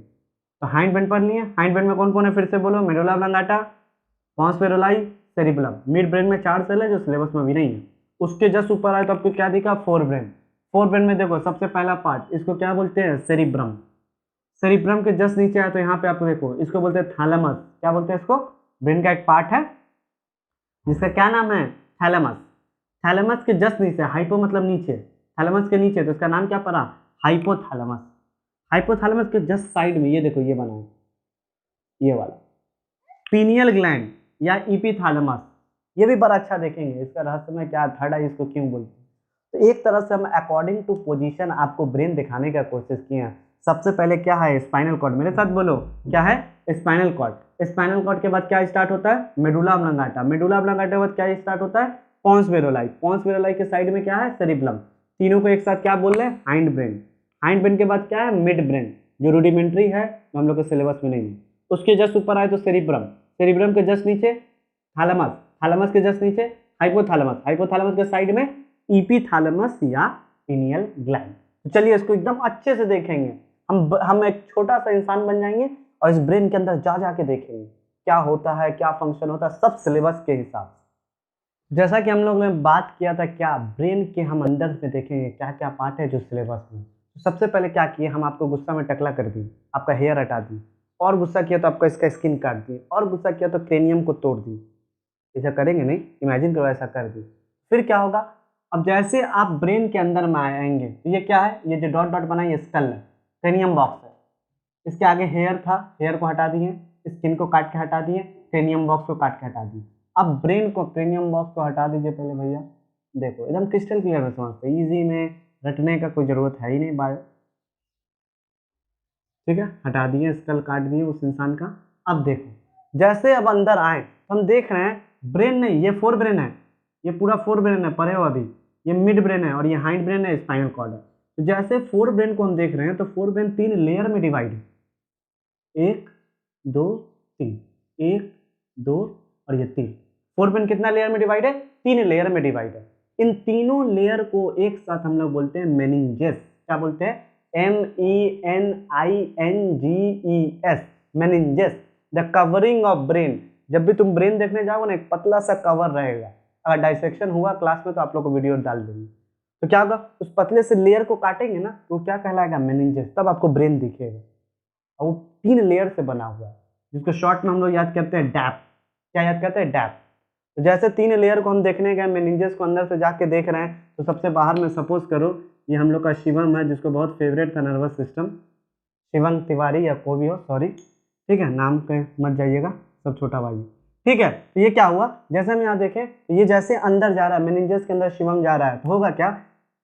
Speaker 1: तो हाइंड ब्रेन पढ़ लिए, हाइंड ब्रेन में कौन कौन है फिर से बोलो, medulla oblongata, Pond's वेरोलाई, cerebellum. Mid brain में 4 सेल है जो सिलेबस में भी नहीं है। उसके जस्ट ऊपर आए तो आपको क्या दिखा, फोर ब्रेन। फोर ब्रेन में देखो सबसे पहला पार्ट, इसको क्या बोलते हैं सेरिब्रम। सेरिब्रम के जस्ट नीचे आए तो यहाँ पे आपको देखो इसको बोलते हैं थैलेमस। क्या बोलते हैं इसको, ब्रेन का एक पार्ट है जिसका क्या नाम है थैलेमस। थैलेमस के जस्ट नीचे, हाइपो मतलब नीचे, थैलेमस के नीचे, तो इसका नाम क्या पड़ा हाइपोथैलेमस। हाइपोथैलेमस के जस्ट साइड में ये देखो ये बना है, ये वाला पीनियल ग्लैंड या इपीथैलेमस। ये भी बड़ा अच्छा देखेंगे, इसका रहस्यमय क्या थर्ड आई इसको क्यों बोलते हैं। तो एक तरह से हम अकॉर्डिंग टू पोजीशन आपको ब्रेन दिखाने का कोशिश किए हैं। सबसे पहले क्या है स्पाइनल कॉर्ड, मेरे साथ बोलो क्या है स्पाइनल कॉर्ड। स्पाइनल कॉर्ड के बाद क्या स्टार्ट होता है मेडुला ऑब्लंगाटा, मेडुला ऑब्लंगाटा के बाद क्या स्टार्ट होता है पॉन्स वेरोलाई, पॉन्स वेरोलाई के साइड में क्या है सेरिब्लम। तीनों को एक साथ क्या बोल रहे हैं हाइंड ब्रेन। हाइंड ब्रेन के बाद क्या है मिड ब्रेन, जो रूडिमेंट्री है, जो हम लोग के सिलेबस में नहीं है। उसके जस्ट ऊपर आए तो सेरिब्रम, सेरिब्रम के जस्ट नीचे थैलेमस, थैलेमस के जस्ट नीचे हाइपोथैलेमस, हाइपोथैलेमस के साइड में इपीथैलेमस या पीनियल ग्लैंड। तो चलिए इसको एकदम अच्छे से देखेंगे, हम एक छोटा सा इंसान बन जाएंगे और इस ब्रेन के अंदर जा जाके देखेंगे क्या होता है, क्या फंक्शन होता है, सब सिलेबस के हिसाब से। जैसा कि हम लोग ने बात किया था क्या ब्रेन के हम अंदर में देखेंगे क्या क्या पार्ट है जो सिलेबस में। तो सबसे पहले क्या किए हम आपको गुस्सा में टकला कर दिए, आपका हेयर हटा दी, और गुस्सा किया तो आपका इसका स्किन काट दी, और गुस्सा किया तो क्रेनियम को तोड़ दी। ऐसा करेंगे नहीं, इमेजिन करो ऐसा कर दी, फिर क्या होगा। अब जैसे आप ब्रेन के अंदर में आएंगे तो ये क्या है, ये जो डॉट डॉट बना ये स्कल है, क्रेनियम बॉक्स है। इसके आगे हेयर था, हेयर को हटा दिए, स्किन को काट के हटा दिए, क्रेनियम बॉक्स को काट के हटा दिए। अब ब्रेन को, क्रेनियम बॉक्स को हटा दीजिए पहले भैया, देखो एकदम क्रिस्टल क्लियर में समझते, इजी में, रटने का कोई जरूरत है ही नहीं बायो। ठीक है, हटा दिए, स्कल काट दिए उस इंसान का। अब देखो जैसे अब अंदर आए तो हम देख रहे हैं ब्रेन नहीं, ये फोर ब्रेन है, ये पूरा फोर ब्रेन है, पढ़े हो अभी, ये मिड ब्रेन है और ये हाइंड ब्रेन है, स्पाइनल कॉर्ड है। तो जैसे फोर ब्रेन को हम देख रहे हैं तो फोर ब्रेन 3 लेयर में डिवाइड है, 1 2 3, 1 2 और ये 3। फोर ब्रेन कितना लेयर में डिवाइड है, 3 लेयर में डिवाइड है। इन तीनों लेयर को एक साथ हम लोग बोलते हैं मेनिंजेस। क्या बोलते हैं, MENINGES, meninges, the covering of brain. जब भी तुम ब्रेन देखने जाओगे ना एक पतला सा कवर रहेगा, अगर डाइसेक्शन हुआ क्लास में तो आप लोग को वीडियो डाल देंगे। तो क्या होगा, उस पतले से लेयर को काटेंगे ना तो क्या कहलाएगा मेनिंजेस, तब आपको ब्रेन दिखेगा। और वो 3 लेयर से बना हुआ है जिसको शॉर्ट में हम लोग याद करते हैं डैप। क्या याद करते हैं, डैप। तो जैसे 3 लेयर को हम देखने गए, मेनिंजेस को अंदर से जाके देख रहे हैं, तो सबसे बाहर में सपोज करो ये हम लोग का शिवम है, जिसको बहुत फेवरेट था नर्वस सिस्टम, शिवम तिवारी या कोई भी हो, सॉरी, ठीक है, नाम के मत जाइएगा, सब छोटा भाई। ठीक है, तो ये क्या हुआ, जैसे हम यहाँ देखें तो ये जैसे अंदर जा रहा है, मेनिंजेस के अंदर शिवम जा रहा है, तो होगा क्या,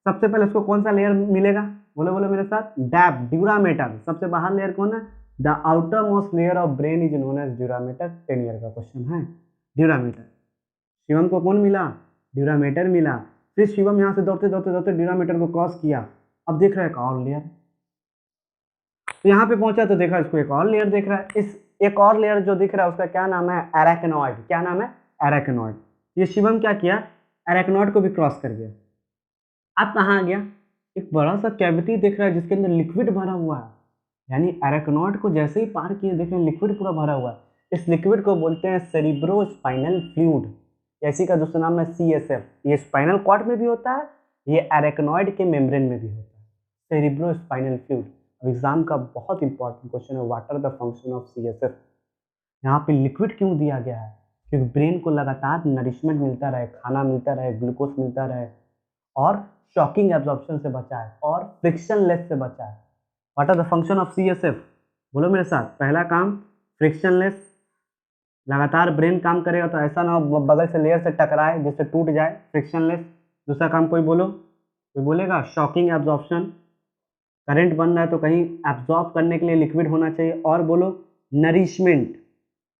Speaker 1: सबसे पहले उसको कौन सा लेयर मिलेगा, बोलो बोलो मेरे साथ, डैप, ड्यूरामेटर। सबसे बाहर लेयर कौन है, the outermost layer of brain is known as dura mater. 10 year का क्वेश्चन है, ड्यूरामेटर। शिवम को कौन मिला, ड्यूरामेटर मिला। फिर शिवम यहाँ से दौड़ते दौड़ते दौड़ते ड्यूरामेटर को क्रॉस किया, अब देख रहा है एक और लेयर, तो यहाँ पे पहुंचा तो देखा इसको एक और लेयर दिख रहा है। इस एक और लेयर जो दिख रहा है उसका क्या नाम है? एराकिनॉइड। क्या नाम है? एराकिनॉइड। ये शिवम क्या किया? एराकिनॉइड को भी क्रॉस कर गया। अब कहाँ आ गया? एक बड़ा सा कैविटी दिख रहा है जिसके अंदर लिक्विड भरा हुआ है, यानी एराकिनॉइड को जैसे ही पार किए देख रहे हैं लिक्विड पूरा भरा हुआ है। इस लिक्विड को बोलते हैं सेरिब्रोस्पाइनल फ्लूइड। इसी का दूसरा नाम है CSF। ये स्पाइनल कॉर्ड में भी होता है, ये एराकिनॉइड के मेम्ब्रेन में भी होता है, सेरिब्रोस्पाइनल फ्लूइड। अब एग्जाम का बहुत इंपॉर्टेंट क्वेश्चन है, what are the function of CSF। यहाँ पे लिक्विड क्यों दिया गया है? क्योंकि ब्रेन को लगातार नरिशमेंट मिलता रहे, खाना मिलता रहे, ग्लूकोज मिलता रहे, और शॉकिंग एब्जॉर्प्शन से बचाए और फ्रिक्शनलेस से बचाए। What are the function of CSF? बोलो मेरे साथ। पहला काम फ्रिक्शनलेस, लगातार ब्रेन काम करेगा तो ऐसा ना हो बगल से लेयर से टकराए जिससे टूट जाए, फ्रिक्शनलेस। दूसरा काम कोई बोलो, कोई बोलेगा? शॉकिंग एब्जॉर्प्शन, करंट बन रहा है तो कहीं एब्जॉर्ब करने के लिए लिक्विड होना चाहिए। और बोलो nourishment,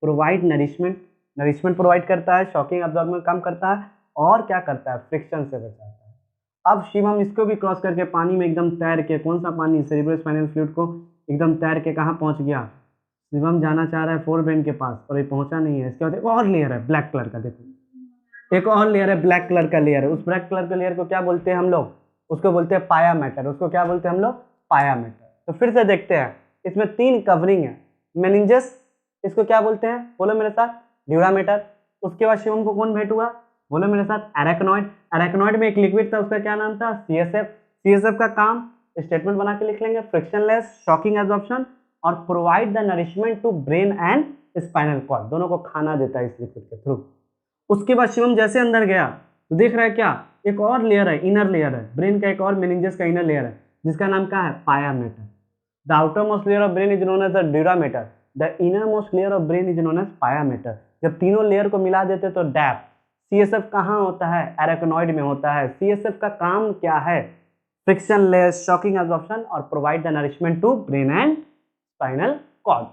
Speaker 1: provide nourishment, nourishment provide करता है, शॉकिंग एब्जॉर्बमेंट काम करता है, और क्या करता है? फ्रिक्शन से बचाता है। अब शिवम इसको भी क्रॉस करके पानी में एकदम तैर के, कौन सा पानी? सेरिब्रोस्पाइनल फ्लूइड को एकदम तैर के कहाँ पहुंच गया? शिवम जाना चाह रहा है फोर ब्रेन के पास, और ये पहुंचा नहीं है। इसके बाद एक और लेयर है ब्लैक कलर का, देखो एक और लेयर है, ब्लैक कलर का लेयर है। उस ब्लैक कलर के लेयर को क्या बोलते हैं हम लोग? उसको बोलते हैं पाया मैटर। उसको क्या बोलते हैं हम लोग? पाया मैटर। तो फिर से देखते हैं, इसमें 3 कवरिंग है। मेनिंजस, इसको क्या बोलते हैं? बोलो मेरे साथ। ड्यूरामेटर। उसके बाद शिवम को कौन भेंट हुआ? बोलो मेरे साथ। एराकिनॉइड। एराकिनॉइड में एक लिक्विड था, उसका क्या नाम था? CSF। CSF का काम स्टेटमेंट बना के लिख लेंगे, फ्रिक्शनलेस, शॉकिंग एब्जॉर्प्शन, और provide the nourishment to brain and spinal cord, दोनों को खाना देता है इस लिक्विड के थ्रू। उसके बाद शिवम जैसे अंदर गया तो देख रहा है क्या? एक और लेयर है, इनर लेयर है ब्रेन का, एक और मेनिंजस का इनर लेयर है जिसका नाम क्या है? Pia mater. The outermost layer of brain is known as the dura mater, the innermost layer of brain is known as pia mater. जब तीनों लेयर को मिला देते तो डैप। CSF कहाँ होता है? एराकिनॉइड में होता है। CSF का काम क्या है? फ्रिक्शनलेस, शॉकिंग एब्जॉर्प्शन, और provide the nourishment to brain and spinal cord.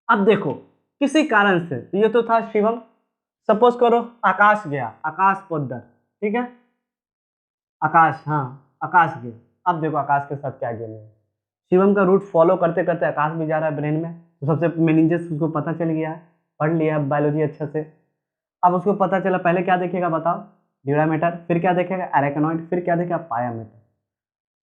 Speaker 1: अब देखो किसी कारण से, तो ये तो था शिवम, सपोज करो आकाश गया, आकाश पोद्दार, ठीक है, आकाश, हाँ आकाश गया। अब देखो आकाश के साथ क्या गेम है। शिवम का रूट फॉलो करते करते आकाश भी जा रहा है ब्रेन में, तो सबसे मेनिंजस उसको पता चल गया है, पढ़ लिया बायोलॉजी अच्छे से। अब उसको पता चला, पहले क्या देखेगा बताओ? ड्यूरामेटर। फिर क्या देखेगा? एराकिनॉइड। फिर क्या देखेगा? पाया मैटर।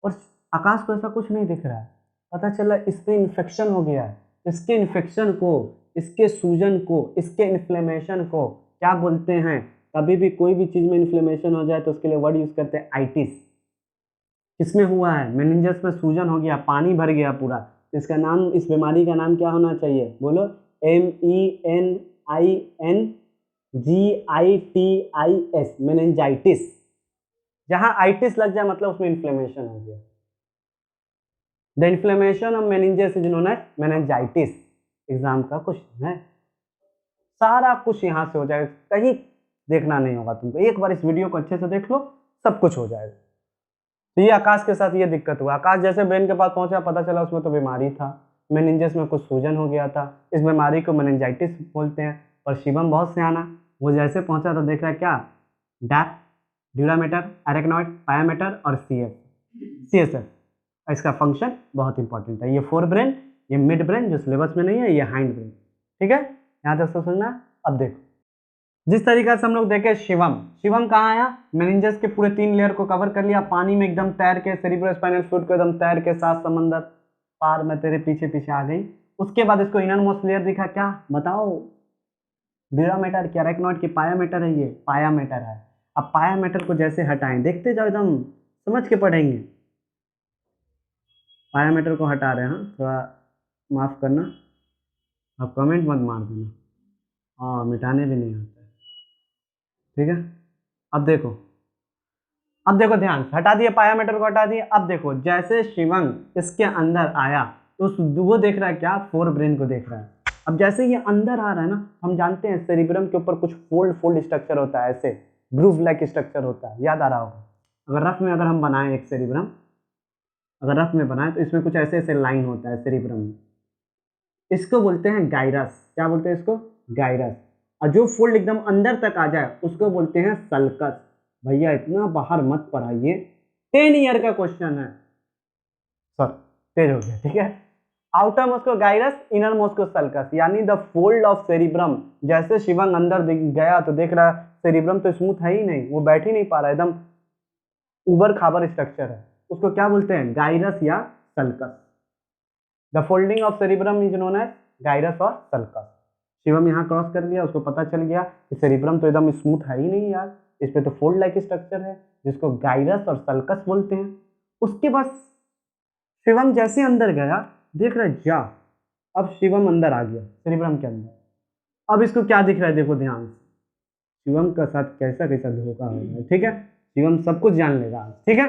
Speaker 1: और आकाश को ऐसा कुछ नहीं दिख रहा है, पता चला इसमें इन्फेक्शन हो गया है। इसके इन्फेक्शन को, इसके सूजन को, इसके इन्फ्लेमेशन को क्या बोलते हैं? कभी भी कोई भी चीज में इन्फ्लेमेशन हो जाए तो उसके लिए वर्ड यूज करते हैं आइटिस। किसमें हुआ है? मेनिंजस में सूजन हो गया, पानी भर गया पूरा, इसका नाम, इस बीमारी का नाम क्या होना चाहिए? बोलो। MENINGITIS, meningitis. जहां आइटिस लग जाए मतलब उसमें इन्फ्लेमेशन हो गया। The inflammation of meninges is known as meningitis. Exam का क्वेश्चन है, सारा कुछ यहाँ से हो जाएगा, कहीं देखना नहीं होगा तुमको। एक बार इस वीडियो को अच्छे से देख लो, सब कुछ हो जाएगा। तो ये आकाश के साथ ये दिक्कत हुआ। आकाश जैसे ब्रेन के पास पहुंचा, पता चला उसमें तो बीमारी था, मेनिंजस में कुछ सूजन हो गया था, इस बीमारी को मेनिंजाइटिस बोलते हैं। और शिवम बहुत सियाना, वो जैसे पहुंचा तो देख रहा है क्या? डैप, ड्यूरामेटर, एराकिनॉइड, पाया मैटर और CSF। इसका फंक्शन बहुत इंपॉर्टेंट है। ये फोर ब्रेन, ये मिड ब्रेन जो सिलेबस में नहीं है, ये हाइंड ब्रेन, ठीक है, यहाँ तक तो सुनना। अब देखो जिस तरीका से हम लोग देखे, शिवम कहाँ आया? मेनिंजस के पूरे 3 लेयर को कवर कर लिया, पानी में एकदम तैर के, सेरिब्रोस्पाइनल फ्लूइड को एकदम तैर के, सात समंदर पार में तेरे पीछे पीछे आ गई। उसके बाद इसको इनर मोस्ट लेयर दिखा, क्या बताओ? ड्यूरामेटर की, एराकिनॉइड की, पाया मैटर है, ये पाया मैटर है। अब पाया मैटर को जैसे हटाएं, देखते जाओ, एकदम समझ के पढ़ेंगे। पाया मैटर को हटा रहे हैं, हाँ थोड़ा माफ करना, अब कमेंट मत मार देना, हाँ मिटाने भी नहीं होता है, ठीक है। अब देखो, अब देखो ध्यान से, हटा दिए पाया मैटर को, हटा दिए। अब देखो जैसे शिवम इसके अंदर आया तो वो देख रहा है क्या? फोर ब्रेन को देख रहा है। अब जैसे ये अंदर आ रहा है ना, हम जानते हैं सेरिब्रम के ऊपर कुछ फोल्ड स्ट्रक्चर होता है, ऐसे ग्रूव लाइक स्ट्रक्चर होता है, याद आ रहा होगा। अगर रफ में अगर हम बनाएं एक सेरिब्रम, अगर रफ में बनाएं तो इसमें कुछ ऐसे ऐसे लाइन होता है सेरिब्रम में, इसको बोलते हैं गाइरस। क्या बोलते हैं इसको? गाइरस। और जो फोल्ड एकदम अंदर तक आ जाए उसको बोलते हैं सल्कस। भैया इतना बाहर मत पढ़ाइए, 10 ईयर का क्वेश्चन है, सर तेज हो गया, ठीक है। आउटर मोस्ट को गाइरस, इनर मोस्ट को सल्कस, यानी द फोल्ड ऑफ सेरिब्रम। जैसे शिवंग अंदर गया तो देख रहा सेरिब्रम तो स्मूथ है ही नहीं, वो बैठ ही नहीं पा रहा, एकदम उबर खाबर स्ट्रक्चर है, उसको क्या बोलते हैं, गाइरस या sulcus. The folding of cerebrum is known as gyrus और सल्कस। शिवम यहाँ क्रॉस कर लिया, उसको पता चल गया कि सेरिब्रम तो एकदम स्मूथ है ही नहीं यार, इस पे तो फोल्ड लाइक स्ट्रक्चर है, जिसको गाइरस और सल्कस बोलते हैं। उसके बाद शिवम जैसे अंदर गया, देख रहा है जा, अब शिवम अंदर आ गया सेरिब्रम के अंदर। अब इसको क्या दिख रहा है, देखो ध्यान से, शिवम का साथ कैसा कैसा धोखा हो रहा है, ठीक है, शिवम सब कुछ जान लेगा, ठीक है।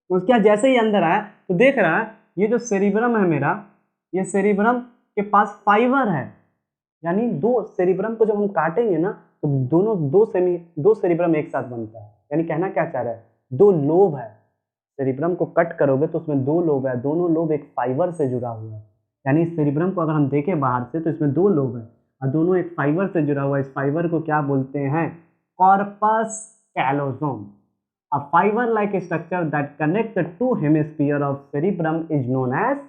Speaker 1: उसके बाद जैसे ही अंदर आया तो देख रहा है ये जो सेरिब्रम है मेरा, ये सेरिब्रम के पास फाइबर है, यानी दो सेरिब्रम को जब हम काटेंगे ना तो दो सेरिब्रम एक साथ बनता है, यानी कहना क्या चाह रहा है, दो लोब है, सेरिब्रम को कट करोगे तो उसमें दो लोब है, दोनों लोब एक फाइबर से जुड़ा हुआ है, यानी सेरिब्रम को अगर हम देखें बाहर से तो इसमें दो लोब है और दोनों एक फाइबर से जुड़ा हुआ है। इस फाइबर को क्या बोलते हैं, corpus कैलोसोम। A fiber like structure that connects the two hemisphere of cerebrum is known as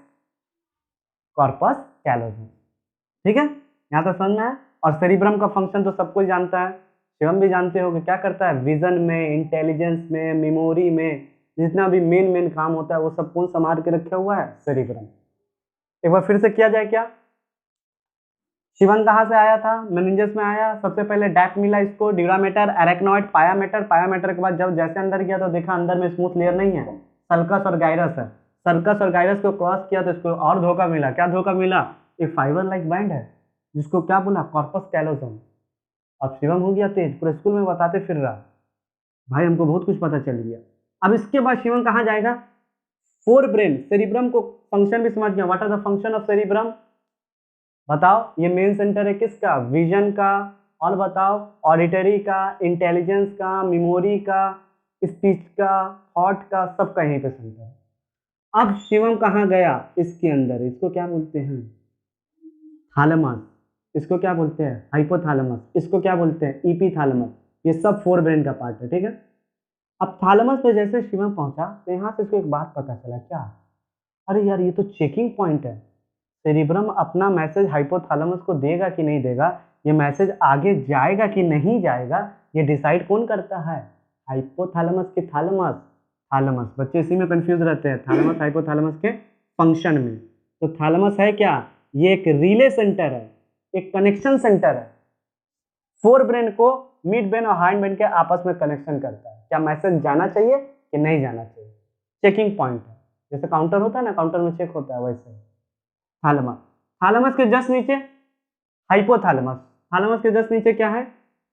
Speaker 1: corpus callosum। ठीक है, यहाँ तो समझ में है। और सेरिब्रम का फंक्शन तो सब कोई जानता है, शिवम भी जानते हो कि क्या करता है, विजन में, इंटेलिजेंस में, मेमोरी में, जितना भी मेन काम होता है वो सब कौन संभाल के रखा हुआ है, सेरिब्रम। एक बार फिर से किया जाए क्या, शिवन कहाँ से आया था, मेनिंजस में आया, सबसे पहले डैप मिला इसको, ड्यूरामेटर, एरेक्नॉइड, पायामेटर, पायामेटर के बाद जब जैसे अंदर गया तो देखा अंदर में स्मूथ लेयर नहीं है, सल्कस और गाइरस है, सल्कस और गाइरस को क्रॉस किया तो इसको और धोखा मिला, क्या धोखा मिला, एक फाइबर लाइक बैंड है जिसको क्या बोला, कॉर्पस कैलोसोम। अब शिवम हो गया तेज, पूरे स्कूल में बताते फिर रहा, भाई हमको बहुत कुछ पता चल गया। अब इसके बाद शिवम कहाँ जाएगा, फोर ब्रेन, सेरिब्रम को फंक्शन भी समझ गया, what are the function of cerebrum, बताओ, ये मेन सेंटर है किसका, विजन का, और बताओ ऑडिटरी का, इंटेलिजेंस का, मेमोरी का, स्पीच का, थॉट का, सबका यहीं पे सेंटर है। अब शिवम कहाँ गया, इसके अंदर, इसको क्या बोलते हैं, थालमस, इसको क्या बोलते हैं, हाइपोथैलेमस, इसको क्या बोलते हैं, ईपीथैलेमस, ये सब फोर ब्रेन का पार्ट है, ठीक है। अब थैलेमस पे जैसे शिवम पहुंचा तो यहाँ से इसको एक बात पता चला, क्या, अरे यार ये तो चेकिंग पॉइंट है, सेरिब्रम अपना मैसेज हाइपोथैलेमस को देगा कि नहीं देगा, ये मैसेज आगे जाएगा कि नहीं जाएगा, ये डिसाइड कौन करता है, हाइपोथैलेमस की थैलेमस, थैलेमस, बच्चे इसी में कंफ्यूज रहते हैं, थैलेमस हाइपोथैलेमस के फंक्शन में। तो थैलेमस है क्या, ये एक रिले सेंटर है, एक कनेक्शन सेंटर है, फोर ब्रेन को मिड ब्रेन और हाइंड ब्रेन के आपस में कनेक्शन करता है, क्या मैसेज जाना चाहिए कि नहीं जाना चाहिए, चेकिंग पॉइंट है, जैसे काउंटर होता है ना, काउंटर में चेक होता है वैसे। थैलेमस, थैलेमस के जस्ट नीचे हाइपोथैलेमस, थैलेमस के जस्ट नीचे क्या है,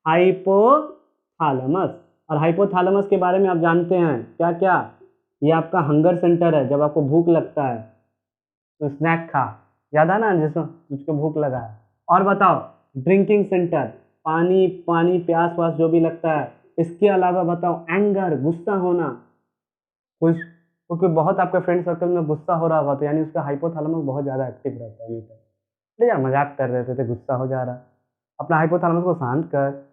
Speaker 1: हाइपोथैलेमस। और हाइपोथैलेमस के बारे में आप जानते हैं क्या क्या, ये आपका हंगर सेंटर है, जब आपको भूख लगता है तो स्नैक खा, याद है ना, जिसको तुझको भूख लगा है। और बताओ ड्रिंकिंग सेंटर, पानी पानी प्यास वास जो भी लगता है। इसके अलावा बताओ एंगर, गुस्सा होना, कोई क्योंकि बहुत आपके फ्रेंड सर्कल में गुस्सा हो रहा होगा तो यानी उसका हाइपोथैलेमस बहुत ज़्यादा एक्टिव रहता है। अरे यार मजाक कर रहे थे, गुस्सा हो जा रहा, अपना हाइपोथैलेमस को शांत कर,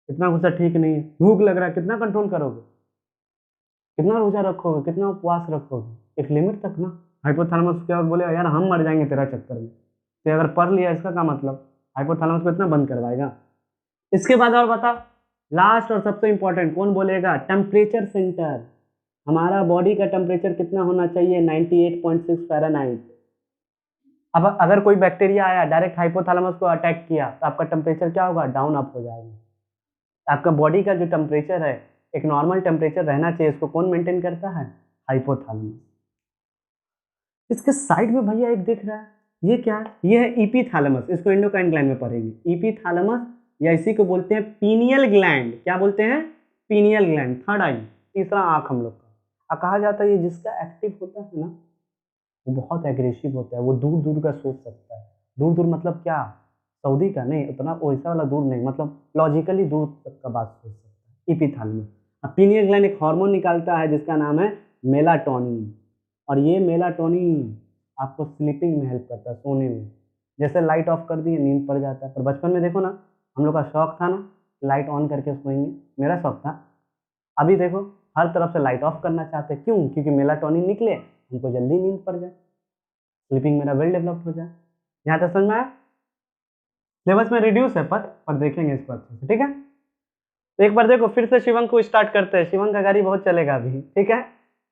Speaker 1: इतना गुस्सा ठीक नहीं है, भूख लग रहा है, कितना कंट्रोल करोगे, कितना रोजा रखोगे, कितना उपवास रखोगे, एक लिमिट तक ना। हाइपोथैलेमस क्या बोले यार हम मर जाएंगे तेरा चक्कर में, तो अगर पढ़ लिया इसका क्या मतलब, हाइपोथैलेमस को इतना बंद करवाएगा। इसके बाद और बता, लास्ट और सबसे इंपॉर्टेंट कौन बोलेगा, टेम्परेचर सेंटर, हमारा बॉडी का टेम्परेचर कितना होना चाहिए, 98.6 फ़ारेनहाइट। अब अगर कोई बैक्टीरिया आया डायरेक्ट हाइपोथैलेमस को अटैक किया तो आपका टेम्परेचर क्या होगा, डाउन अप हो जाएगा। आपका बॉडी का जो टेम्परेचर है, एक नॉर्मल टेम्परेचर रहना चाहिए, इसको कौन मेंटेन करता है, हाइपोथैलेमस। इसके साइड में भैया एक दिख रहा है, ये क्या है, ये है ईपीथैलेमस, इसको एंडोक्राइन ग्लैंड में पढ़ेंगे, ईपीथैलेमस, या इसी को बोलते हैं पीनियल ग्लैंड, क्या बोलते हैं, पीनियल ग्लैंड, थर्ड आई, तीसरा आंख हम लोग का। कहा जाता है ये जिसका एक्टिव होता है ना वो बहुत एग्रेसिव होता है, वो दूर दूर का सोच सकता है, दूर दूर मतलब क्या, सऊदी का नहीं, उतना वैसा वाला दूर नहीं, मतलब लॉजिकली दूर तक का बात सोच सकता है, ईपीथैलेमस। अब पीनियल ग्लैंड एक हार्मोन निकालता है जिसका नाम है मेलाटोनिन, और ये मेलाटोनिन आपको स्लीपिंग में हेल्प करता है, सोने में, जैसे लाइट ऑफ कर दिए नींद पड़ जाता है। पर बचपन में देखो ना, हम लोग का शौक था ना लाइट ऑन करके सोएंगे, मेरा शौक था, अभी देखो हर तरफ से लाइट ऑफ करना चाहते हैं, क्यों, क्योंकि मेलाटोनिन निकले हमको जल्दी नींद पड़ जाए। स्लीपिंग मेरा वेल डेवलप्ड हो जाए। यहाँ तक समझ में आया? सिलेबस में रिड्यूस है पर देखेंगे इसको अच्छे से, ठीक है। तो एक बार देखो फिर से शिवंग को स्टार्ट करते हैं, शिवंग का गाड़ी बहुत चलेगा अभी, ठीक है।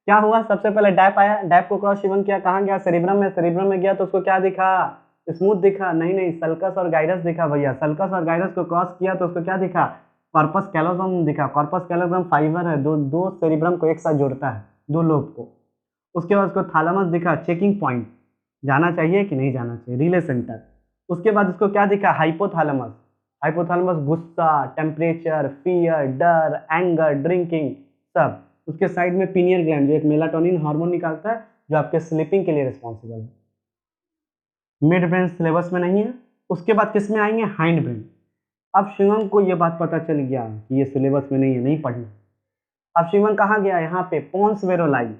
Speaker 1: क्या हुआ, सबसे पहले डैप आया, डैप को क्रॉस शिवंग किया, कहाँ गया, सेरिब्रम में, सेरिब्रम में गया तो उसको क्या दिखा, स्मूथ दिखा, नहीं सल्कस और गाइरस दिखा भैया, सल्कस और गाइरस को क्रॉस किया तो उसको क्या दिखा, कॉर्पस कैलोसम दिखा। कॉर्पस कैलोसम फाइबर है, दो सेरिब्रम को एक साथ जोड़ता है, दो लोब को। उसके बाद उसको थैलेमस दिखा, चेकिंग पॉइंट, जाना चाहिए कि नहीं जाना चाहिए, रिले सेंटर। उसके बाद उसको क्या दिखा, हाइपोथैलेमस, हाइपोथैलेमस गुस्सा, टेम्परेचर, फियर, डर, एंगर, ड्रिंकिंग, सब। उसके साइड में पीनियल ग्लैंड जो एक मेलाटोनिन हार्मोन निकालता है जो आपके स्लीपिंग के लिए रिस्पॉन्सिबल है। मिड ब्रेन सिलेबस में नहीं है। उसके बाद किस में आएंगे, हाइंड ब्रेन। अब शिवम को ये बात पता चल गया कि ये सिलेबस में नहीं है, नहीं पढ़ना। अब शिवम कहाँ गया, यहाँ पे पोन्स वेरोलाई,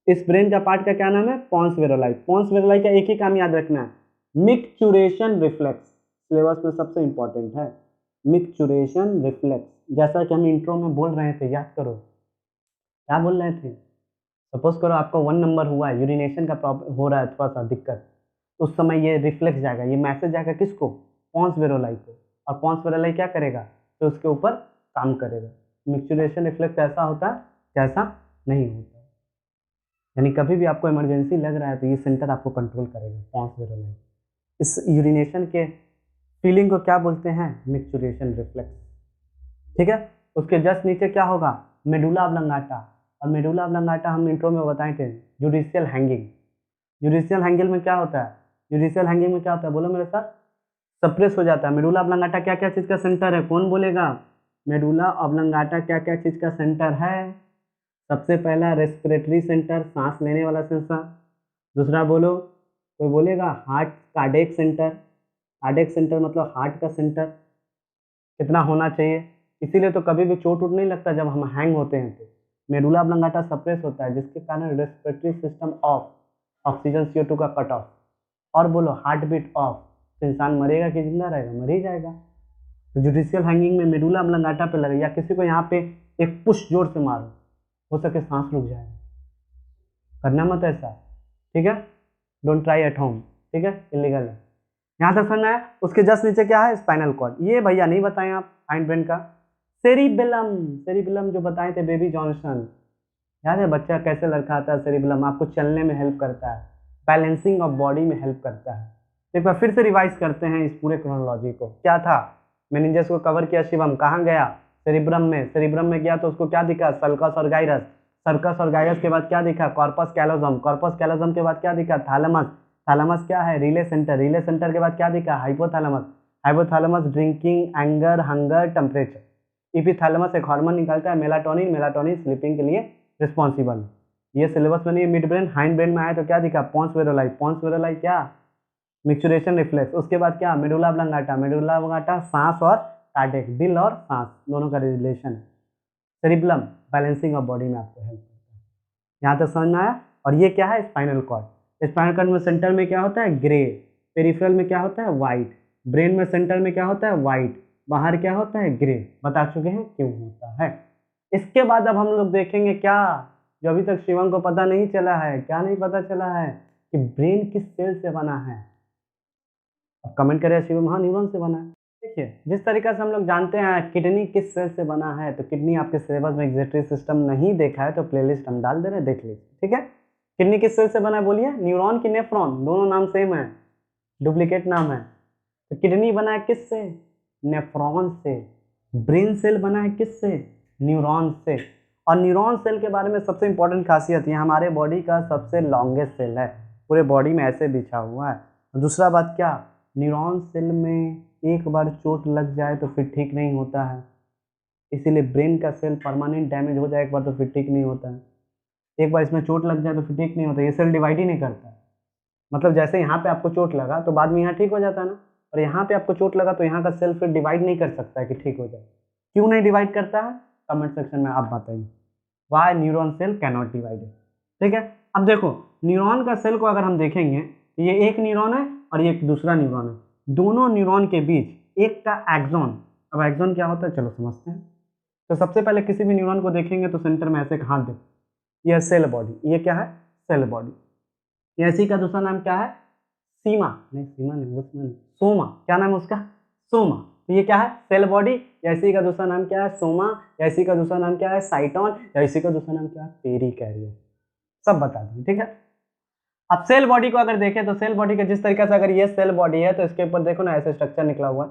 Speaker 1: इस ब्रेन का पार्ट का क्या नाम है, पोन्स वेरोलाई। पोन्स वेरोलाई का एक ही काम याद रखना है, मिक्चुरेशन रिफ्लेक्स, सिलेबस में सबसे इंपॉर्टेंट है मिक्चुरेशन रिफ्लेक्स। जैसा कि हम इंट्रो में बोल रहे थे, याद करो क्या बोल रहे थे। सपोज करो आपको 1 नंबर हुआ है, यूरिनेशन का प्रॉब्लम हो रहा है, थोड़ा सा दिक्कत, उस समय ये रिफ्लेक्स जाएगा, ये मैसेज जाएगा किसको, पोन्स वेरोलाई को, और पोन्स वेरोलाई क्या करेगा, तो उसके ऊपर काम करेगा। मिक्चुरेशन रिफ्लेक्स ऐसा होता है कैसा नहीं होता, यानी कभी भी आपको इमरजेंसी लग रहा है तो ये सेंटर आपको कंट्रोल करेगा, पोन्स वेरोलाई। इस यूरिनेशन के फीलिंग को क्या बोलते हैं, मिक्चुरेशन रिफ्लेक्स, ठीक है। उसके जस्ट नीचे क्या होगा, मेडुला ऑब्लंगाटा, और मेडुला ऑब्लंगाटा हम इंट्रो में बताए थे, जुडिशियल हैंगिंग। जुडिशियल हैंगिंग में क्या होता है, जुडिशियल हैंगिंग में क्या होता है, बोलो मेरे साथ, सप्रेस हो जाता है। मेडुला ऑब्लंगाटा क्या क्या चीज़ का सेंटर है, कौन बोलेगा, मेडुला ऑब्लंगाटा क्या क्या चीज़ का सेंटर है, सबसे पहला रेस्पिरेटरी सेंटर, सांस लेने वाला सेंसर। दूसरा बोलो, कोई बोलेगा, heart cardiac centre, cardiac centre मतलब हार्ट का सेंटर कितना होना चाहिए। इसीलिए तो कभी भी चोट नहीं लगता जब हम हैंग होते हैं तो मेडुला ऑब्लंगाटा सप्रेस होता है, जिसके कारण respiratory system of, oxygen CO2 का कट ऑफ, और बोलो हार्ट बीट ऑफ, तो इंसान मरेगा कि जिंदा रहेगा, मर ही जाएगा। तो जुडिशियल हैंगिंग में मेडुला ऑब्लंगाटा पे लगे, या किसी को यहाँ पे एक पुश जोर से मारो, हो सके सांस रुक जाएगा, करना मत ऐसा, ठीक है, डोंट ट्राई एट होम, ठीक है, इलीगल है। यहाँ तक समझना है। उसके जस्ट नीचे क्या है, स्पाइनल कॉर्ड, ये भैया नहीं बताएं आप, हाइंड ब्रेन का सेरिबेलम, सेरिबेलम जो बताए थे बेबी जॉनसन, याद है बच्चा कैसे लड़का आता है, सेरिबेलम आपको चलने में हेल्प करता है, बैलेंसिंग ऑफ बॉडी में हेल्प करता है। एक बार फिर से रिवाइज करते हैं इस पूरे क्रोनोलॉजी को, क्या था, मेनिंजस को कवर किया शिवम, कहाँ गया, सेरिब्रम में, सेरिब्रम में गया तो उसको क्या दिखा, सल्कस और गाइरस, सर्कस और गाइरस के बाद क्या दिखा, कॉर्पस कैलोसम, कॉर्पस कैलोसम के बाद क्या दिखा, थैलेमस, थैलेमस क्या है, रिले सेंटर, रिले सेंटर के बाद क्या दिखा, hypothalamus, hypothalamus drinking, anger, hunger, temperature. Epithalamus एक हार्मोन निकालता है मेलाटोनिन, मेलाटोनिन स्लीपिंग के लिए रिस्पॉन्सिबल है। ये सिलेबस में नहीं, मिड ब्रेन हाइंड ब्रेन में आया तो क्या दिखा, पोन्स वेरोलाई, पोन्स वेरोलाई क्या, मिक्चुरेशन रिफ्लेक्स। उसके बाद क्या, मेडुला ऑब्लंगाटा, मेडुला ऑब्लंगाटा सांस और कार्डियक, दिल और सांस दोनों का relation. Cerebellum balancing of body में आपको हेल्प करता है, यहाँ तक समझ में आया। और ये क्या है, स्पाइनल कॉर्ड, स्पाइनल कॉर्ड में सेंटर में क्या होता है, ग्रे, पेरिफेरल में क्या होता है, व्हाइट, ब्रेन में सेंटर में क्या होता है, व्हाइट, बाहर क्या होता है, ग्रे, बता चुके हैं क्यों होता है। इसके बाद अब हम लोग देखेंगे क्या, जो अभी तक शिवम को पता नहीं चला है, क्या नहीं पता चला है, कि ब्रेन किस सेल से बना है। अब कमेंट करें शिवम, हाँ न्यूरॉन से बना है। देखिए जिस तरीके से हम लोग जानते हैं किडनी किस सेल से बना है, तो किडनी आपके सिलेबस में एक्जेक्टरी सिस्टम नहीं देखा है तो प्लेलिस्ट हम डाल दे रहे हैं, देख लीजिए, ठीक है। किडनी किस सेल से बना है बोलिए, न्यूरॉन की नेफ्रॉन, दोनों नाम सेम है, डुप्लीकेट नाम है। तो किडनी बना है किस से, नेफ्रॉन से। ब्रेन सेल बना है किस से, न्यूरॉन से। और न्यूरॉन सेल के बारे में सबसे इंपॉर्टेंट खासियत, ये हमारे बॉडी का सबसे लॉन्गेस्ट सेल है, पूरे बॉडी में ऐसे बिछा हुआ है। दूसरा बात क्या, न्यूरॉन सेल में एक बार चोट लग जाए तो फिर ठीक नहीं होता है, इसीलिए ब्रेन का सेल परमानेंट डैमेज हो जाए एक बार तो फिर ठीक नहीं होता है। एक बार इसमें चोट लग जाए तो फिर ठीक नहीं होता, ये सेल डिवाइड ही नहीं करता। मतलब जैसे यहाँ पे आपको चोट लगा तो बाद में यहाँ ठीक हो जाता है ना, और यहाँ पे आपको चोट लगा तो यहाँ का सेल फिर डिवाइड नहीं कर सकता है कि ठीक हो जाए। क्यों नहीं डिवाइड करता है, कमेंट सेक्शन में आप बताइए, why neuron cell can not divide, ठीक है। अब देखो न्यूरॉन का सेल को अगर हम देखेंगे, ये एक न्यूरॉन है और ये एक दूसरा न्यूरॉन है, दोनों न्यूरॉन के बीच एक का एक्सॉन। अब एक्सॉन क्या होता है चलो समझते हैं। तो सबसे पहले किसी भी न्यूरॉन को देखेंगे तो सेंटर में ऐसे एक हाथ दे, ये सेल बॉडी, ये क्या है, सेल बॉडी। ऐसी का दूसरा नाम क्या है? सीमा नहीं, सीमा नहीं, वो सीमा नहीं, सोमा। क्या नाम है उसका? सोमा। तो ये क्या है? Cell body. ऐसी का दूसरा नाम क्या है? सोमा। ऐसी का दूसरा नाम क्या है? साइटोन। ऐसी का दूसरा नाम क्या है? पेरिकैरियोट। सब बता दिए, ठीक है। अब सेल बॉडी को अगर देखें तो सेल बॉडी का जिस तरीके से, अगर ये सेल बॉडी है तो इसके ऊपर देखो ना ऐसे स्ट्रक्चर निकला हुआ,